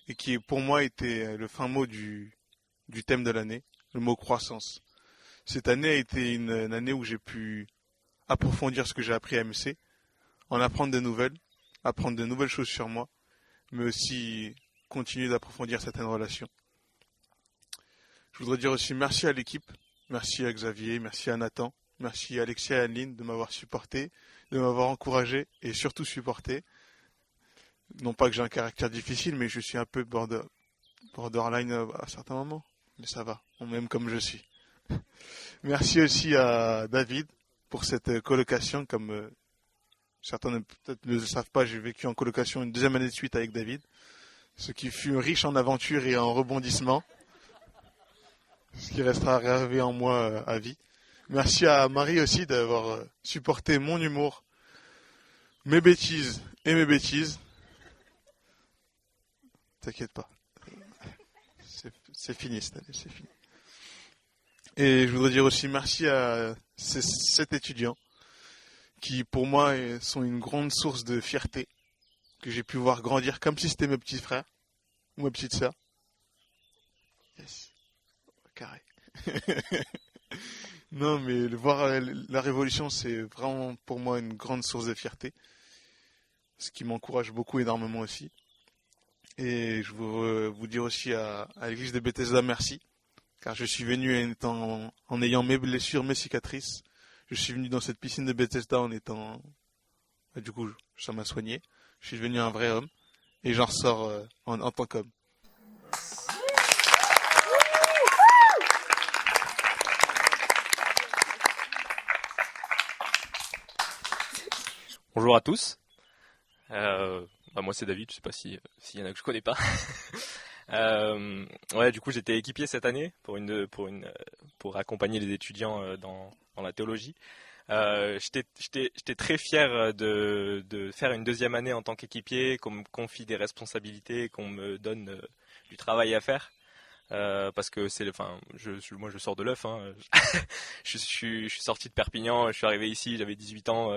et qui pour moi était le fin mot du thème de l'année, le mot croissance. Cette année a été une année où j'ai pu approfondir ce que j'ai appris à MC, en apprendre de nouvelles choses sur moi, mais aussi continuer d'approfondir certaines relations. Je voudrais dire aussi merci à l'équipe, merci à Xavier, merci à Nathan, merci à Alexia et à Adeline de m'avoir supporté, de m'avoir encouragé et surtout supporté. Non pas que j'ai un caractère difficile, mais je suis un peu borderline à certains moments. Mais ça va, on m'aime comme je suis. Merci aussi à David pour cette colocation. Comme certains peut-être ne le savent pas, j'ai vécu en colocation une deuxième année de suite avec David. Ce qui fut riche en aventures et en rebondissements. Ce qui restera gravé en moi à vie. Merci à Marie aussi d'avoir supporté mon humour, mes bêtises et mes bêtises. T'inquiète pas. C'est fini cette année, c'est fini. Et je voudrais dire aussi merci à ces 7 étudiants qui pour moi sont une grande source de fierté, que j'ai pu voir grandir comme si c'était mes petits frères ou mes petites sœurs. Yes. Carré. Non, mais voir la révolution, c'est vraiment pour moi une grande source de fierté. Ce qui m'encourage beaucoup énormément aussi. Et je veux vous dire aussi à l'église de Bethesda merci. Car je suis venu en ayant mes blessures, mes cicatrices. Je suis venu dans cette piscine de Bethesda en étant... Du coup, ça m'a soigné. Je suis devenu un vrai homme. Et j'en ressors en tant qu'homme. Bonjour à tous. Moi c'est David, je sais pas s'il y en a que je connais pas. Du coup j'étais équipier cette année pour accompagner les étudiants dans la théologie. J'étais très fier de faire une deuxième année en tant qu'équipier, qu'on me confie des responsabilités, qu'on me donne du travail à faire. Parce que moi je sors de l'œuf. Hein. je suis sorti de Perpignan, je suis arrivé ici, j'avais 18 ans.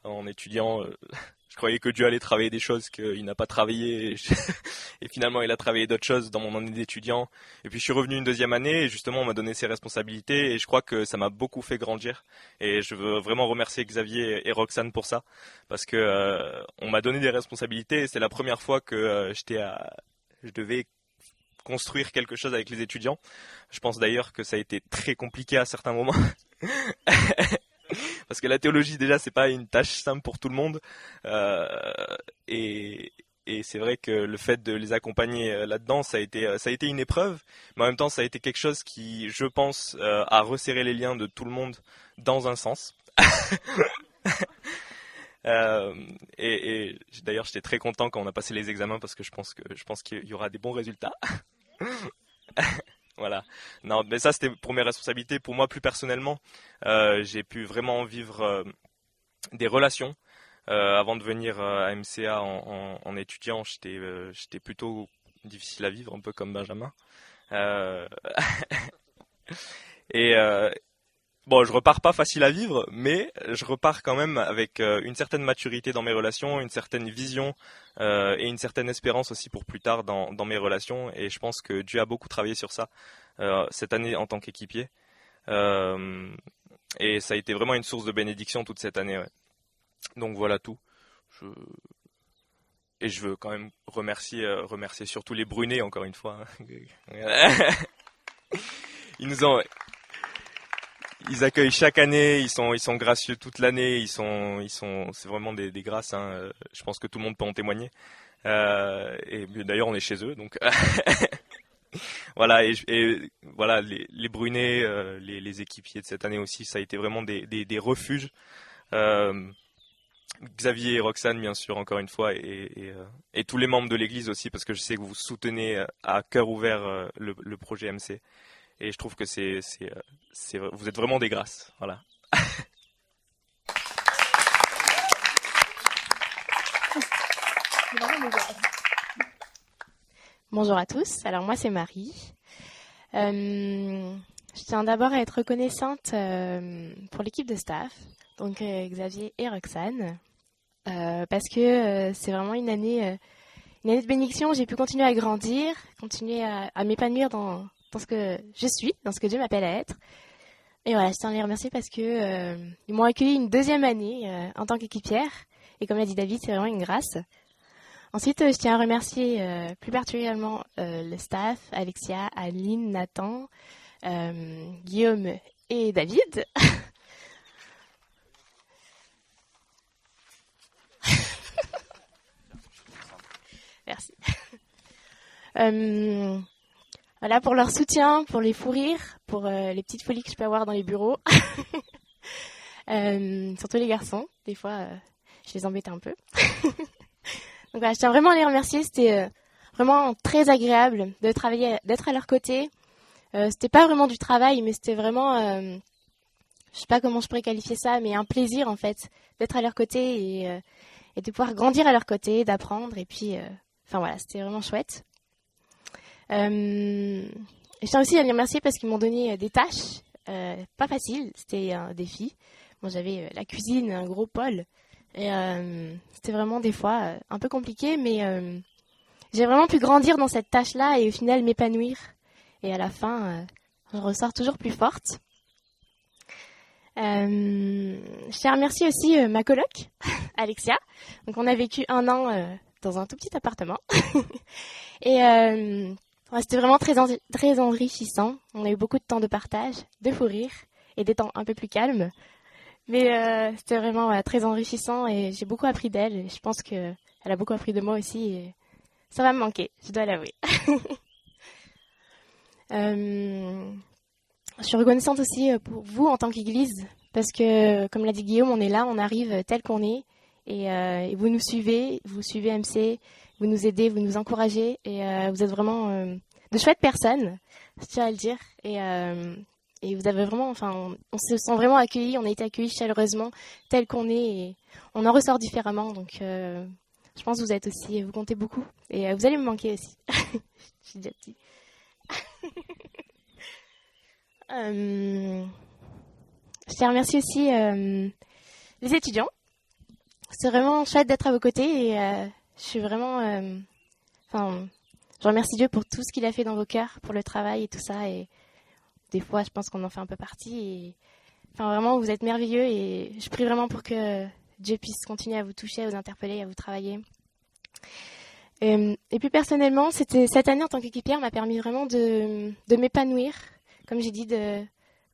En étudiant, je croyais que Dieu allait travailler des choses qu'il n'a pas travaillé et finalement il a travaillé d'autres choses dans mon année d'étudiant. Et puis je suis revenu une deuxième année et justement on m'a donné ses responsabilités et je crois que ça m'a beaucoup fait grandir. Et je veux vraiment remercier Xavier et Roxane pour ça parce que on m'a donné des responsabilités et c'est la première fois que je devais construire quelque chose avec les étudiants. Je pense d'ailleurs que ça a été très compliqué à certains moments. Parce que la théologie déjà c'est pas une tâche simple pour tout le monde et c'est vrai que le fait de les accompagner là-dedans ça a été une épreuve, mais en même temps ça a été quelque chose qui je pense a resserré les liens de tout le monde dans un sens. Et d'ailleurs j'étais très content quand on a passé les examens parce que je pense qu'il y aura des bons résultats. Voilà. Non, mais ça c'était pour mes responsabilités. Pour moi, plus personnellement, j'ai pu vraiment vivre des relations. Avant de venir à MCA en étudiant, j'étais plutôt difficile à vivre, un peu comme Benjamin. Bon, je repars pas facile à vivre, mais je repars quand même avec une certaine maturité dans mes relations, une certaine vision et une certaine espérance aussi pour plus tard dans mes relations. Et je pense que Dieu a beaucoup travaillé sur ça cette année en tant qu'équipier. Et ça a été vraiment une source de bénédiction toute cette année. Ouais. Donc voilà tout. Et je veux quand même remercier surtout les Brunets encore une fois. Ils accueillent chaque année, ils sont gracieux toute l'année, c'est vraiment des grâces. Hein. Je pense que tout le monde peut en témoigner. Et d'ailleurs, on est chez eux, donc voilà. Et voilà, les Brunets, les équipiers de cette année aussi, ça a été vraiment des refuges. Xavier et Roxane, bien sûr, encore une fois, et tous les membres de l'Église aussi, parce que je sais que vous soutenez à cœur ouvert le projet MC. Et je trouve que vous êtes vraiment des grâces. Voilà. Bonjour à tous. Alors moi c'est Marie. Je tiens d'abord à être reconnaissante pour l'équipe de staff, donc Xavier et Roxane, parce que c'est vraiment une année une année de bénédiction, j'ai pu continuer à grandir, continuer à m'épanouir dans ce que je suis, dans ce que Dieu m'appelle à être. Et voilà, je tiens à les remercier parce que ils m'ont accueilli une deuxième année en tant qu'équipière. Et comme l'a dit David, c'est vraiment une grâce. Ensuite, je tiens à remercier plus particulièrement le staff, Alexia, Aline, Nathan, Guillaume et David. Merci. Voilà, pour leur soutien, pour les fous rires, pour les petites folies que je peux avoir dans les bureaux. Surtout les garçons, des fois, je les embête un peu. Donc voilà, je tiens vraiment à les remercier. C'était vraiment très agréable de travailler, d'être à leur côté. C'était pas vraiment du travail, mais c'était vraiment, je sais pas comment je pourrais qualifier ça, mais un plaisir en fait d'être à leur côté et de pouvoir grandir à leur côté, d'apprendre. Et puis, enfin voilà, c'était vraiment chouette. Et je tiens aussi à les remercier parce qu'ils m'ont donné des tâches pas faciles. C'était un défi. Moi, j'avais la cuisine, un gros pôle. Et c'était vraiment des fois un peu compliqué, mais j'ai vraiment pu grandir dans cette tâche-là et au final m'épanouir. Et à la fin, je ressors toujours plus forte. Je tiens à remercier aussi ma coloc, Alexia. Donc on a vécu 1 an dans un tout petit appartement. Et c'était vraiment très enrichissant. On a eu beaucoup de temps de partage, de fou rire et des temps un peu plus calmes. Mais c'était vraiment très enrichissant et j'ai beaucoup appris d'elle. Et je pense qu'elle a beaucoup appris de moi aussi. Et ça va me manquer, je dois l'avouer. Je suis reconnaissante aussi pour vous en tant qu'Église. Parce que, comme l'a dit Guillaume, on est là, on arrive tel qu'on est. Et vous nous suivez, vous suivez MC, vous nous aidez, vous nous encouragez. Et vous êtes vraiment de chouettes personnes, je tiens à le dire. Et vous avez vraiment, enfin, on se sent vraiment accueillis, on a été accueillis chaleureusement tel qu'on est et on en ressort différemment. Donc, je pense que vous êtes aussi, vous comptez beaucoup et vous allez me manquer aussi. Je suis déjà petit. Je tiens à remercier aussi les étudiants. C'est vraiment chouette d'être à vos côtés et je suis vraiment, je remercie Dieu pour tout ce qu'il a fait dans vos cœurs, pour le travail et tout ça. Et des fois, je pense qu'on en fait un peu partie. Et, enfin, vraiment, vous êtes merveilleux et je prie vraiment pour que Dieu puisse continuer à vous toucher, à vous interpeller, à vous travailler. Et puis personnellement, cette année en tant qu'équipière m'a permis vraiment de m'épanouir, comme j'ai dit, de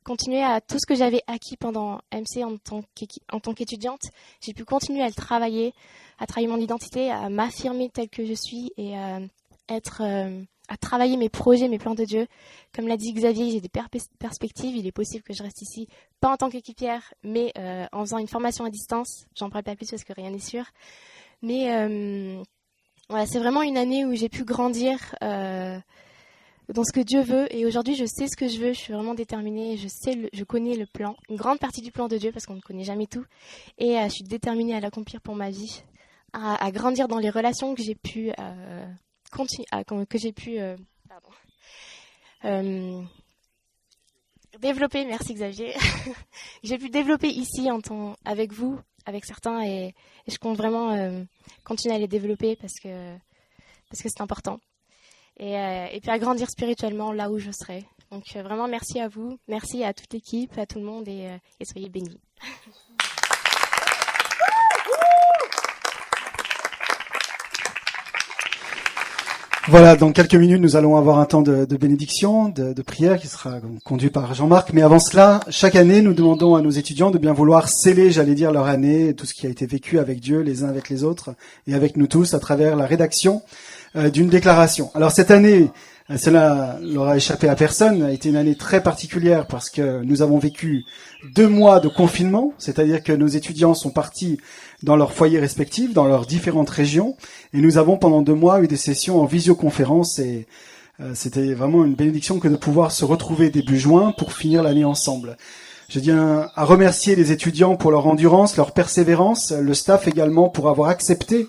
continuer à tout ce que j'avais acquis pendant MC en tant qu'étudiante. J'ai pu continuer à le travailler, à travailler mon identité, à m'affirmer telle que je suis et à travailler mes projets, mes plans de Dieu. Comme l'a dit Xavier, j'ai des perspectives. Il est possible que je reste ici, pas en tant qu'équipière, mais en faisant une formation à distance. J'en parle pas plus parce que rien n'est sûr. Mais voilà, c'est vraiment une année où j'ai pu grandir dans ce que Dieu veut. Et aujourd'hui, je sais ce que je veux. Je suis vraiment déterminée. Je connais le plan, une grande partie du plan de Dieu parce qu'on ne connaît jamais tout. Et je suis déterminée à l'accomplir pour ma vie, à grandir dans les relations que j'ai pu développer. Merci Xavier. J'ai pu développer ici avec vous, avec certains, et je compte vraiment continuer à les développer parce que c'est important. Et puis à grandir spirituellement là où je serai. Donc vraiment merci à vous, merci à toute l'équipe, à tout le monde et soyez bénis. Voilà, dans quelques minutes, nous allons avoir un temps de bénédiction, de prière qui sera conduit par Jean-Marc. Mais avant cela, chaque année, nous demandons à nos étudiants de bien vouloir sceller, j'allais dire, leur année, tout ce qui a été vécu avec Dieu, les uns avec les autres, et avec nous tous, à travers la rédaction d'une déclaration. Alors cette année, cela n'aura échappé à personne, a été une année très particulière parce que nous avons vécu 2 mois de confinement, c'est-à-dire que nos étudiants sont partis dans leurs foyers respectifs, dans leurs différentes régions, et nous avons pendant 2 mois eu des sessions en visioconférence et c'était vraiment une bénédiction que de pouvoir se retrouver début juin pour finir l'année ensemble. Je tiens à remercier les étudiants pour leur endurance, leur persévérance, le staff également pour avoir accepté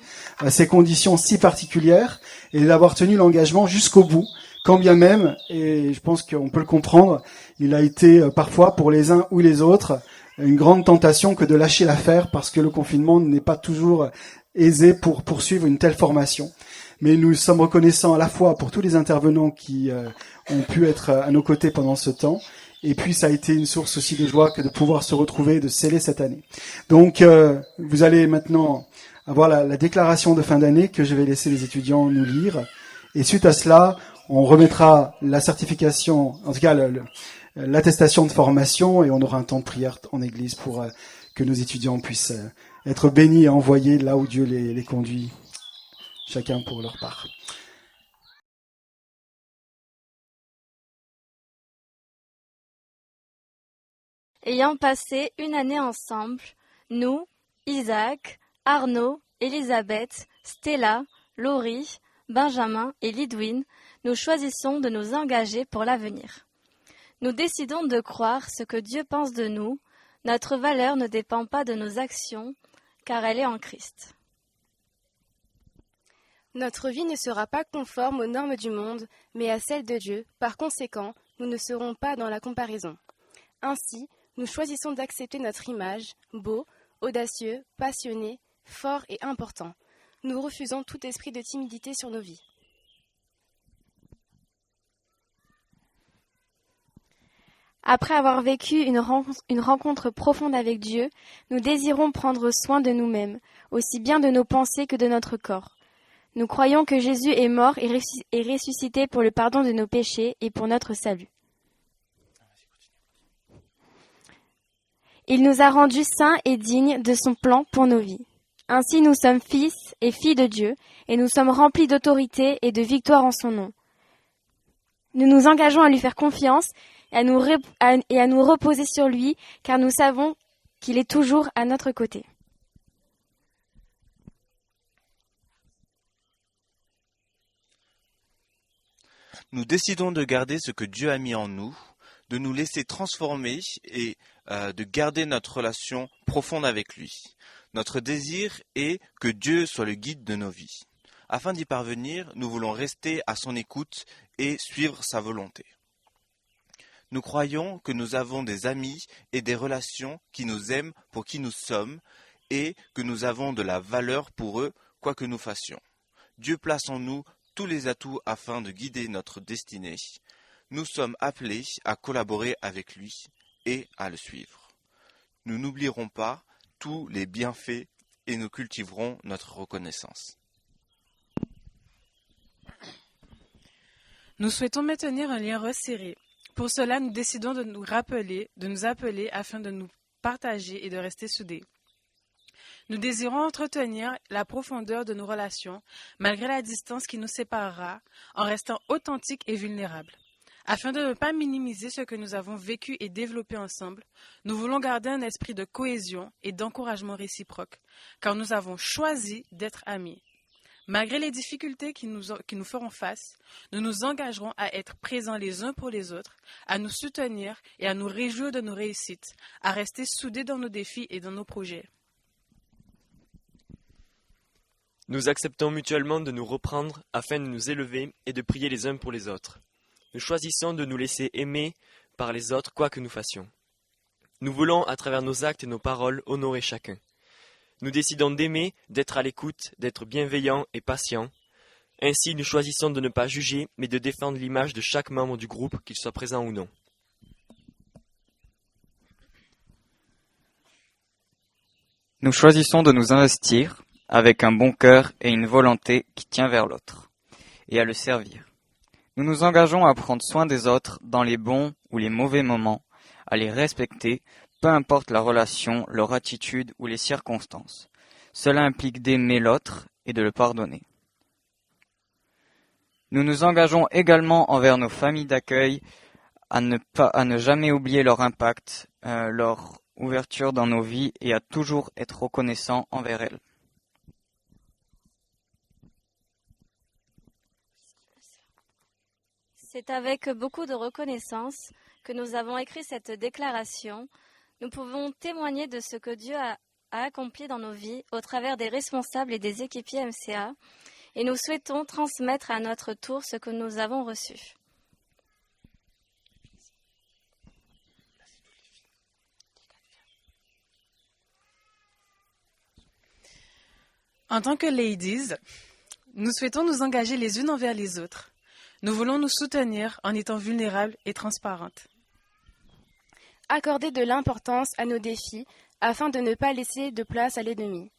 ces conditions si particulières et d'avoir tenu l'engagement jusqu'au bout. Quand bien même, et je pense qu'on peut le comprendre, il a été parfois pour les uns ou les autres une grande tentation que de lâcher l'affaire parce que le confinement n'est pas toujours aisé pour poursuivre une telle formation. mais nous sommes reconnaissants à la fois pour tous les intervenants qui ont pu être à nos côtés pendant ce temps, et puis ça a été une source aussi de joie que de pouvoir se retrouver et de sceller cette année. Donc vous allez maintenant avoir la déclaration de fin d'année que je vais laisser les étudiants nous lire, et suite à cela, on remettra la certification, en tout cas l'attestation de formation, et on aura un temps de prière en église pour que nos étudiants puissent être bénis et envoyés là où Dieu les conduit, chacun pour leur part. Ayant passé une année ensemble, nous, Isaac, Arnaud, Elisabeth, Stella, Laurie, Benjamin et Lidwin, nous choisissons de nous engager pour l'avenir. Nous décidons de croire ce que Dieu pense de nous. Notre valeur ne dépend pas de nos actions, car elle est en Christ. Notre vie ne sera pas conforme aux normes du monde, mais à celles de Dieu. Par conséquent, nous ne serons pas dans la comparaison. Ainsi, nous choisissons d'accepter notre image, beau, audacieux, passionné, fort et important. Nous refusons tout esprit de timidité sur nos vies. Après avoir vécu une rencontre profonde avec Dieu, nous désirons prendre soin de nous-mêmes, aussi bien de nos pensées que de notre corps. Nous croyons que Jésus est mort et ressuscité pour le pardon de nos péchés et pour notre salut. Il nous a rendus saints et dignes de son plan pour nos vies. Ainsi nous sommes fils et filles de Dieu, et nous sommes remplis d'autorité et de victoire en son nom. Nous nous engageons à lui faire confiance et à nous reposer sur lui, car nous savons qu'il est toujours à notre côté. Nous décidons de garder ce que Dieu a mis en nous, de nous laisser transformer et de garder notre relation profonde avec lui. Notre désir est que Dieu soit le guide de nos vies. Afin d'y parvenir, nous voulons rester à son écoute et suivre sa volonté. Nous croyons que nous avons des amis et des relations qui nous aiment pour qui nous sommes et que nous avons de la valeur pour eux, quoi que nous fassions. Dieu place en nous tous les atouts afin de guider notre destinée. Nous sommes appelés à collaborer avec lui et à le suivre. Nous n'oublierons pas tous les bienfaits et nous cultiverons notre reconnaissance. Nous souhaitons maintenir un lien resserré. Pour cela, nous décidons de nous appeler afin de nous partager et de rester soudés. Nous désirons entretenir la profondeur de nos relations, malgré la distance qui nous séparera, en restant authentiques et vulnérables. Afin de ne pas minimiser ce que nous avons vécu et développé ensemble, nous voulons garder un esprit de cohésion et d'encouragement réciproque, car nous avons choisi d'être amis. Malgré les difficultés qui nous feront face, nous nous engagerons à être présents les uns pour les autres, à nous soutenir et à nous réjouir de nos réussites, à rester soudés dans nos défis et dans nos projets. Nous acceptons mutuellement de nous reprendre afin de nous élever et de prier les uns pour les autres. Nous choisissons de nous laisser aimer par les autres quoi que nous fassions. Nous voulons, à travers nos actes et nos paroles, honorer chacun. Nous décidons d'aimer, d'être à l'écoute, d'être bienveillants et patients. Ainsi, nous choisissons de ne pas juger, mais de défendre l'image de chaque membre du groupe, qu'il soit présent ou non. Nous choisissons de nous investir avec un bon cœur et une volonté qui tient vers l'autre, et à le servir. Nous nous engageons à prendre soin des autres dans les bons ou les mauvais moments, à les respecter, peu importe la relation, leur attitude ou les circonstances. Cela implique d'aimer l'autre et de le pardonner. Nous nous engageons également envers nos familles d'accueil à ne jamais oublier leur impact, leur ouverture dans nos vies et à toujours être reconnaissants envers elles. C'est avec beaucoup de reconnaissance que nous avons écrit cette déclaration. Nous pouvons témoigner de ce que Dieu a accompli dans nos vies au travers des responsables et des équipiers MCA, et nous souhaitons transmettre à notre tour ce que nous avons reçu. En tant que ladies, Nous souhaitons nous engager les unes envers les autres. Nous voulons nous soutenir en étant vulnérables et transparentes. Accorder de l'importance à nos défis afin de ne pas laisser de place à l'ennemi.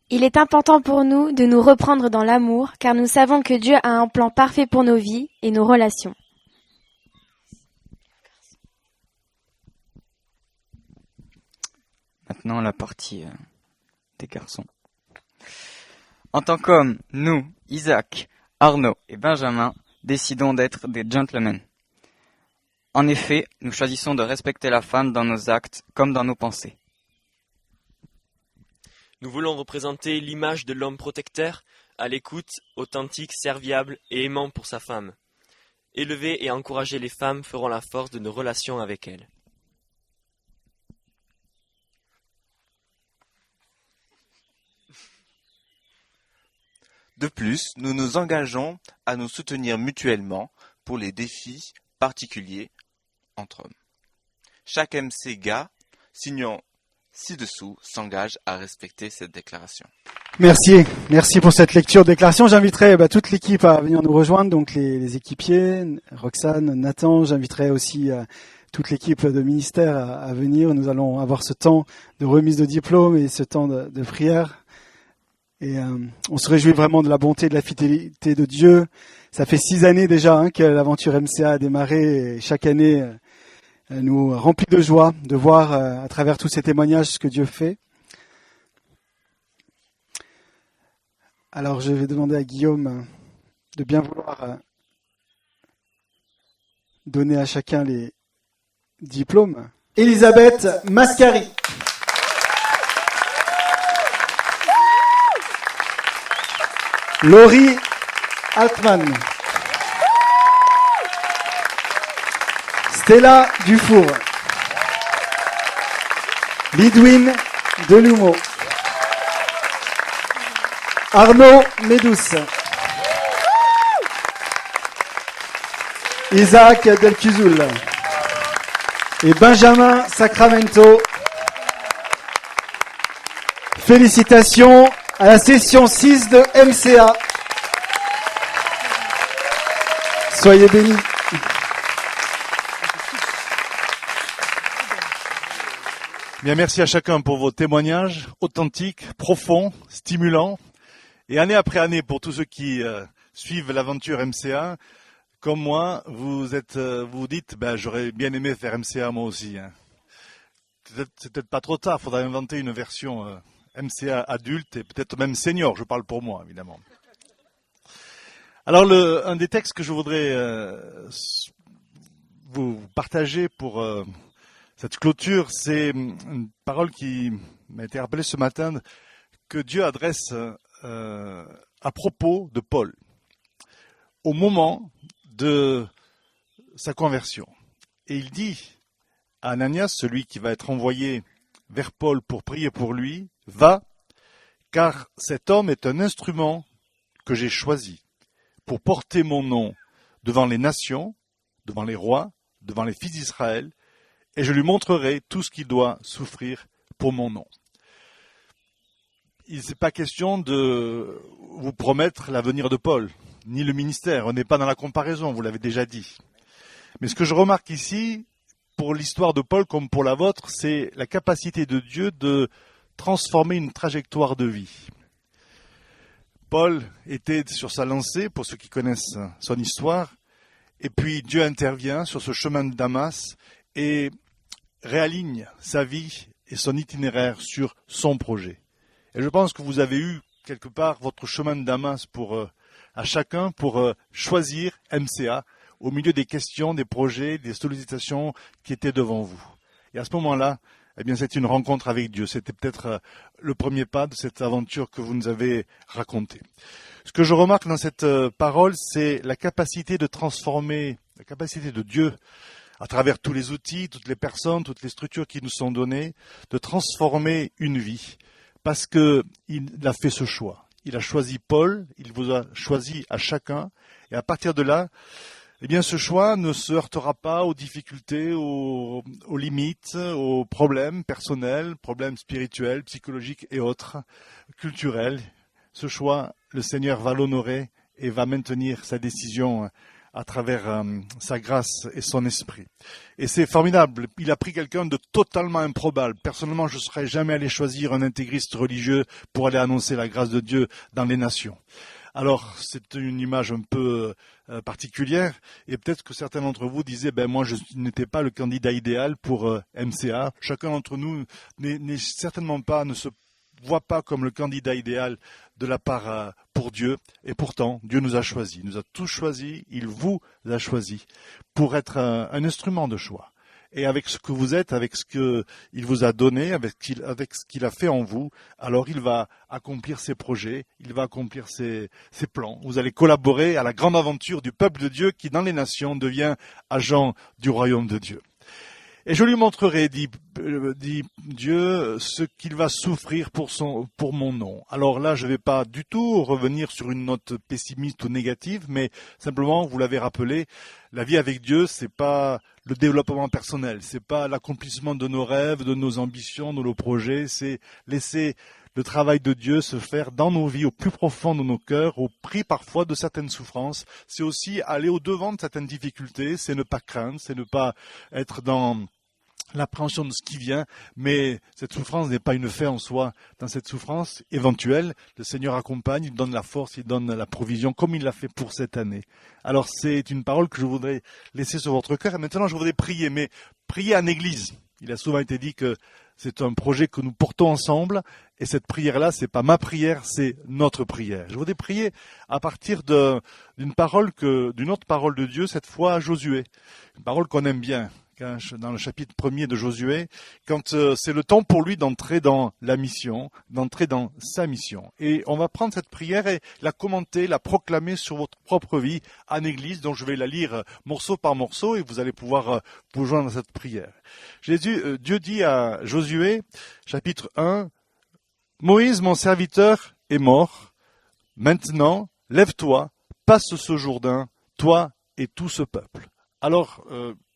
Il est important pour nous de nous reprendre dans l'amour, car nous savons que Dieu a un plan parfait pour nos vies et nos relations. Maintenant, la partie des garçons. En tant qu'hommes, nous, Isaac, Arnaud et Benjamin, décidons d'être des gentlemen. En effet, nous choisissons de respecter la femme dans nos actes comme dans nos pensées. Nous voulons représenter l'image de l'homme protecteur, à l'écoute, authentique, serviable et aimant pour sa femme. Élever et encourager les femmes feront la force de nos relations avec elles. De plus, nous nous engageons à nous soutenir mutuellement pour les défis particuliers entre hommes. Chaque MC gars signant ci-dessous s'engage à respecter cette déclaration. Merci pour cette lecture de déclaration. J'inviterai toute l'équipe à venir nous rejoindre, donc les équipiers, Roxane, Nathan. J'inviterai aussi toute l'équipe de ministère à venir. Nous allons avoir ce temps de remise de diplôme et ce temps de prière. Et on se réjouit vraiment de la bonté, de la fidélité de Dieu. Ça fait 6 années déjà que l'aventure MCA a démarré et chaque année nous remplit de joie de voir à travers tous ces témoignages ce que Dieu fait. Alors je vais demander à Guillaume de bien vouloir donner à chacun les diplômes. Elisabeth Mascari. Laurie Altman. Stella Dufour. Lidwin Delumeau. Arnaud Médouce. Isaac Delcuzoul. Et Benjamin Sacramento. Félicitations à la session 6 de MCA. Soyez bénis. Bien, merci à chacun pour vos témoignages authentiques, profonds, stimulants. Et année après année, pour tous ceux qui suivent l'aventure MCA, comme moi, vous vous dites, j'aurais bien aimé faire MCA moi aussi. C'est peut-être pas trop tard, il faudra inventer une version MCA adulte et peut-être même senior, je parle pour moi, évidemment. Alors, un des textes que je voudrais vous partager pour cette clôture, c'est une parole qui m'a été rappelée ce matin, que Dieu adresse à propos de Paul, au moment de sa conversion. Et il dit à Ananias, celui qui va être envoyé vers Paul pour prier pour lui, « Va, car cet homme est un instrument que j'ai choisi pour porter mon nom devant les nations, devant les rois, devant les fils d'Israël, et je lui montrerai tout ce qu'il doit souffrir pour mon nom. » Il n'est pas question de vous promettre l'avenir de Paul, ni le ministère. On n'est pas dans la comparaison, vous l'avez déjà dit. Mais ce que je remarque ici, pour l'histoire de Paul comme pour la vôtre, c'est la capacité de Dieu de transformer une trajectoire de vie. Paul était sur sa lancée, pour ceux qui connaissent son histoire, et puis Dieu intervient sur ce chemin de Damas et réaligne sa vie et son itinéraire sur son projet. Et je pense que vous avez eu quelque part votre chemin de Damas à chacun pour choisir MCA au milieu des questions, des projets, des sollicitations qui étaient devant vous. Et à ce moment-là, eh bien, c'est une rencontre avec Dieu. C'était peut-être le premier pas de cette aventure que vous nous avez racontée. Ce que je remarque dans cette parole, c'est la capacité de transformer, la capacité de Dieu à travers tous les outils, toutes les personnes, toutes les structures qui nous sont données, de transformer une vie. Parce qu'il a fait ce choix. Il a choisi Paul, il vous a choisi à chacun, et à partir de là, eh bien, ce choix ne se heurtera pas aux difficultés, aux limites, aux problèmes personnels, problèmes spirituels, psychologiques et autres, culturels. ce choix, le Seigneur va l'honorer et va maintenir sa décision à travers sa grâce et son esprit. Et c'est formidable. Il a pris quelqu'un de totalement improbable. Personnellement, je ne serais jamais allé choisir un intégriste religieux pour aller annoncer la grâce de Dieu dans les nations. Alors, c'est une image un peu particulière, et peut-être que certains d'entre vous disaient, moi je n'étais pas le candidat idéal pour MCA. Chacun d'entre nous n'est certainement pas, ne se voit pas comme le candidat idéal de la part pour Dieu, et pourtant Dieu nous a choisis, il nous a tous choisis, il vous a choisis pour être un instrument de choix. Et avec ce que vous êtes, avec ce qu'il vous a donné, avec ce qu'il a fait en vous, alors il va accomplir ses projets, il va accomplir ses plans. Vous allez collaborer à la grande aventure du peuple de Dieu qui, dans les nations, devient agent du royaume de Dieu. Et je lui montrerai, dit Dieu, ce qu'il va souffrir pour mon nom. Alors là, je ne vais pas du tout revenir sur une note pessimiste ou négative, mais simplement, vous l'avez rappelé, la vie avec Dieu, c'est pas le développement personnel, c'est pas l'accomplissement de nos rêves, de nos ambitions, de nos projets, c'est laisser le travail de Dieu se faire dans nos vies, au plus profond de nos cœurs, au prix parfois de certaines souffrances. C'est aussi aller au-devant de certaines difficultés, c'est ne pas craindre, c'est ne pas être dans l'appréhension de ce qui vient, mais cette souffrance n'est pas une fin en soi. Dans cette souffrance éventuelle, le Seigneur accompagne, il donne la force, il donne la provision, comme il l'a fait pour cette année. Alors c'est une parole que je voudrais laisser sur votre cœur, et maintenant je voudrais prier, mais prier en Église. Il a souvent été dit que c'est un projet que nous portons ensemble, et cette prière-là, c'est pas ma prière, c'est notre prière. Je voudrais prier à partir d'une autre parole de Dieu, cette fois à Josué. Une parole qu'on aime bien, dans le chapitre 1er de Josué, quand c'est le temps pour lui d'entrer dans la mission, d'entrer dans sa mission. Et on va prendre cette prière et la commenter, la proclamer sur votre propre vie en Église, donc je vais la lire morceau par morceau et vous allez pouvoir vous joindre à cette prière. Dieu dit à Josué, chapitre 1, « Moïse, mon serviteur, est mort. Maintenant, lève-toi, passe ce Jourdain, toi et tout ce peuple. » Alors,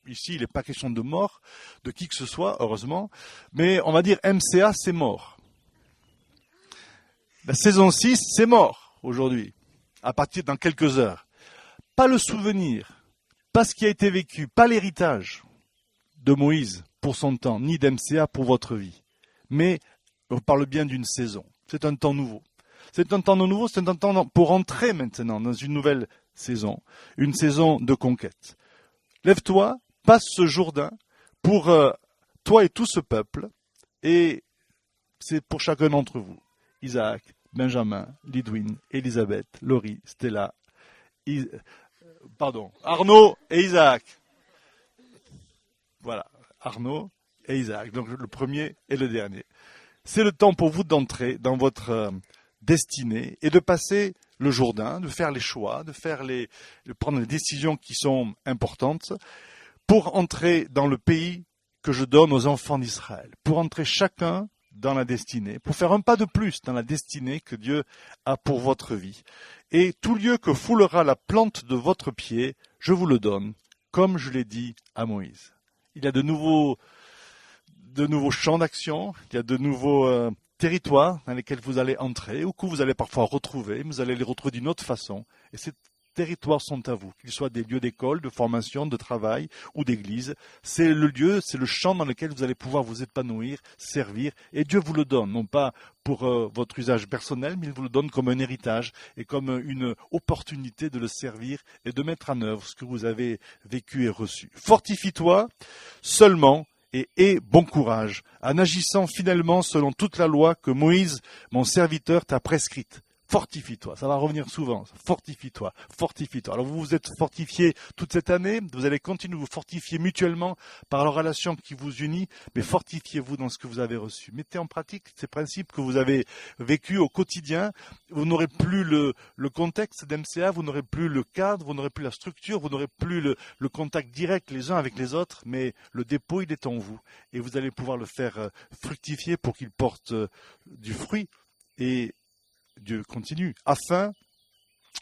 ici, il n'est pas question de mort, de qui que ce soit, heureusement, mais on va dire MCA, c'est mort. La saison 6, c'est mort aujourd'hui, à partir dans quelques heures. Pas le souvenir, pas ce qui a été vécu, pas l'héritage de Moïse pour son temps, ni d'MCA pour votre vie. Mais on parle bien d'une saison. C'est un temps nouveau. C'est un temps nouveau, c'est un temps pour entrer maintenant dans une nouvelle saison, une saison de conquête. Lève-toi, passe ce Jourdain pour toi et tout ce peuple, et c'est pour chacun d'entre vous. Isaac, Benjamin, Lidwin, Elisabeth, Laurie, Stella, Arnaud et Isaac. Voilà, Arnaud et Isaac, donc le premier et le dernier. C'est le temps pour vous d'entrer dans votre destinée et de passer le Jourdain, de faire les choix, de prendre les décisions qui sont importantes, pour entrer dans le pays que je donne aux enfants d'Israël, pour entrer chacun dans la destinée, pour faire un pas de plus dans la destinée que Dieu a pour votre vie. Et tout lieu que foulera la plante de votre pied, je vous le donne, comme je l'ai dit à Moïse. Il y a de nouveaux champs d'action, il y a de nouveaux territoires dans lesquels vous allez entrer, ou que vous allez parfois retrouver, vous allez les retrouver d'une autre façon. Et ces territoires sont à vous, qu'ils soient des lieux d'école, de formation, de travail ou d'église. C'est le lieu, c'est le champ dans lequel vous allez pouvoir vous épanouir, servir, et Dieu vous le donne, non pas pour votre usage personnel, mais il vous le donne comme un héritage et comme une opportunité de le servir et de mettre en œuvre ce que vous avez vécu et reçu. Fortifie-toi seulement et aie bon courage, en agissant fidèlement selon toute la loi que Moïse, mon serviteur, t'a prescrite. Fortifie-toi, ça va revenir souvent, fortifie-toi, fortifie-toi. Alors vous vous êtes fortifiés toute cette année, vous allez continuer de vous fortifier mutuellement par la relation qui vous unit, mais fortifiez-vous dans ce que vous avez reçu. Mettez en pratique ces principes que vous avez vécus au quotidien. Vous n'aurez plus le contexte d'MCA, vous n'aurez plus le cadre, vous n'aurez plus la structure, vous n'aurez plus le contact direct les uns avec les autres, mais le dépôt, il est en vous. Et vous allez pouvoir le faire fructifier pour qu'il porte du fruit. Et Dieu continue, afin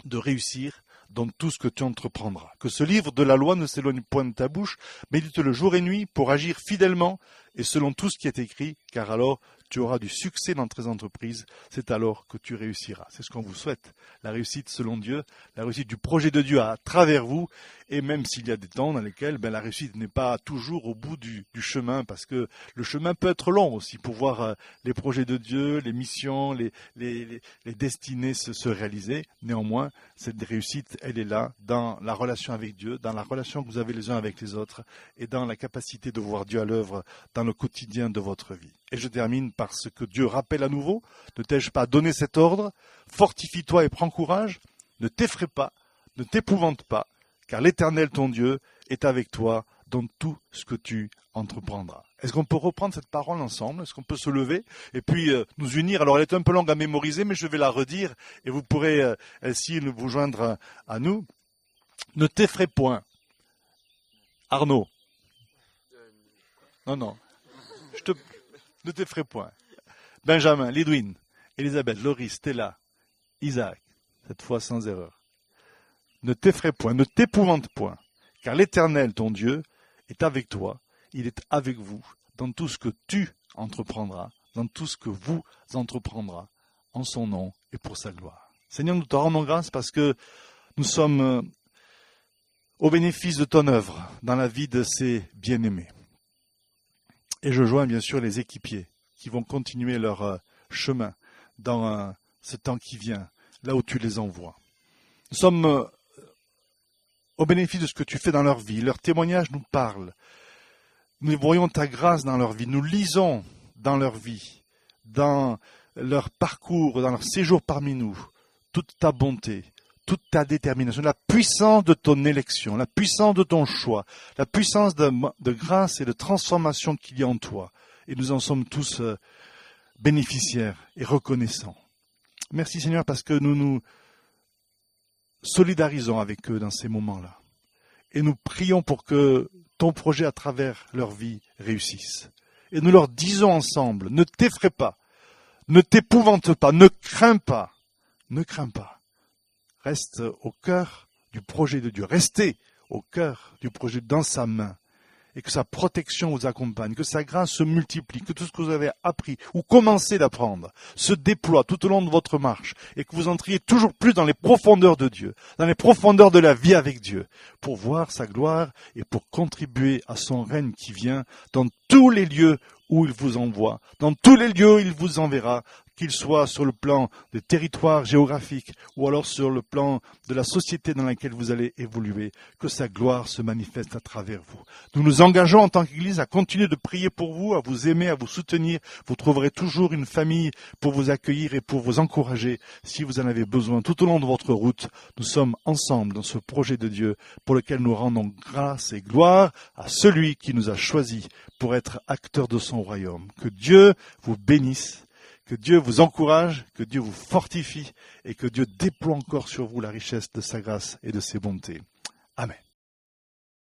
de réussir dans tout ce que tu entreprendras. Que ce livre de la loi ne s'éloigne point de ta bouche, médite-le jour et nuit pour agir fidèlement et selon tout ce qui est écrit, car alors tu auras du succès dans tes entreprises, c'est alors que tu réussiras. C'est ce qu'on vous souhaite. La réussite selon Dieu, la réussite du projet de Dieu à travers vous, et même s'il y a des temps dans lesquels la réussite n'est pas toujours au bout du chemin, parce que le chemin peut être long aussi pour voir les projets de Dieu, les missions, les destinées se réaliser. Néanmoins, cette réussite, elle est là dans la relation avec Dieu, dans la relation que vous avez les uns avec les autres, et dans la capacité de voir Dieu à l'œuvre dans le quotidien de votre vie. Et je termine par ce que Dieu rappelle à nouveau. Ne t'ai-je pas donné cet ordre? Fortifie-toi et prends courage. Ne t'effraie pas, ne t'épouvante pas, car l'Éternel ton Dieu est avec toi dans tout ce que tu entreprendras. Est-ce qu'on peut reprendre cette parole ensemble? Est-ce qu'on peut se lever et puis nous unir? Alors elle est un peu longue à mémoriser, mais je vais la redire et vous pourrez ainsi vous joindre à nous. Ne t'effraie point. Arnaud. Non. Ne t'effraie point. Benjamin, Lidwin, Elisabeth, Laurie, Stella, Isaac, cette fois sans erreur. Ne t'effraie point, ne t'épouvante point, car l'Éternel, ton Dieu, est avec toi, il est avec vous, dans tout ce que tu entreprendras, dans tout ce que vous entreprendrez, en son nom et pour sa gloire. Seigneur, nous te rendons grâce parce que nous sommes au bénéfice de ton œuvre dans la vie de ces bien-aimés. Et je joins bien sûr les équipiers qui vont continuer leur chemin dans ce temps qui vient, là où tu les envoies. Nous sommes au bénéfice de ce que tu fais dans leur vie. Leurs témoignages nous parlent. Nous voyons ta grâce dans leur vie. Nous lisons dans leur vie, dans leur parcours, dans leur séjour parmi nous, toute ta bonté, toute ta détermination, la puissance de ton élection, la puissance de ton choix, la puissance de grâce et de transformation qu'il y a en toi. Et nous en sommes tous bénéficiaires et reconnaissants. Merci Seigneur parce que nous nous solidarisons avec eux dans ces moments-là. Et nous prions pour que ton projet à travers leur vie réussisse. Et nous leur disons ensemble, ne t'effraie pas, ne t'épouvante pas, ne crains pas, ne crains pas. Reste au cœur du projet de Dieu. Restez au cœur du projet dans sa main. Et que sa protection vous accompagne, que sa grâce se multiplie, que tout ce que vous avez appris ou commencé d'apprendre se déploie tout au long de votre marche et que vous entriez toujours plus dans les profondeurs de Dieu, dans les profondeurs de la vie avec Dieu, pour voir sa gloire et pour contribuer à son règne qui vient dans tous les lieux où il vous envoie, dans tous les lieux où il vous enverra, qu'il soit sur le plan des territoires géographiques ou alors sur le plan de la société dans laquelle vous allez évoluer, que sa gloire se manifeste à travers vous. Nous nous engageons en tant qu'Église à continuer de prier pour vous, à vous aimer, à vous soutenir. Vous trouverez toujours une famille pour vous accueillir et pour vous encourager si vous en avez besoin. Tout au long de votre route, nous sommes ensemble dans ce projet de Dieu pour lequel nous rendons grâce et gloire à celui qui nous a choisis pour être acteurs de son royaume. Que Dieu vous bénisse. Que Dieu vous encourage, que Dieu vous fortifie et que Dieu déploie encore sur vous la richesse de sa grâce et de ses bontés. Amen.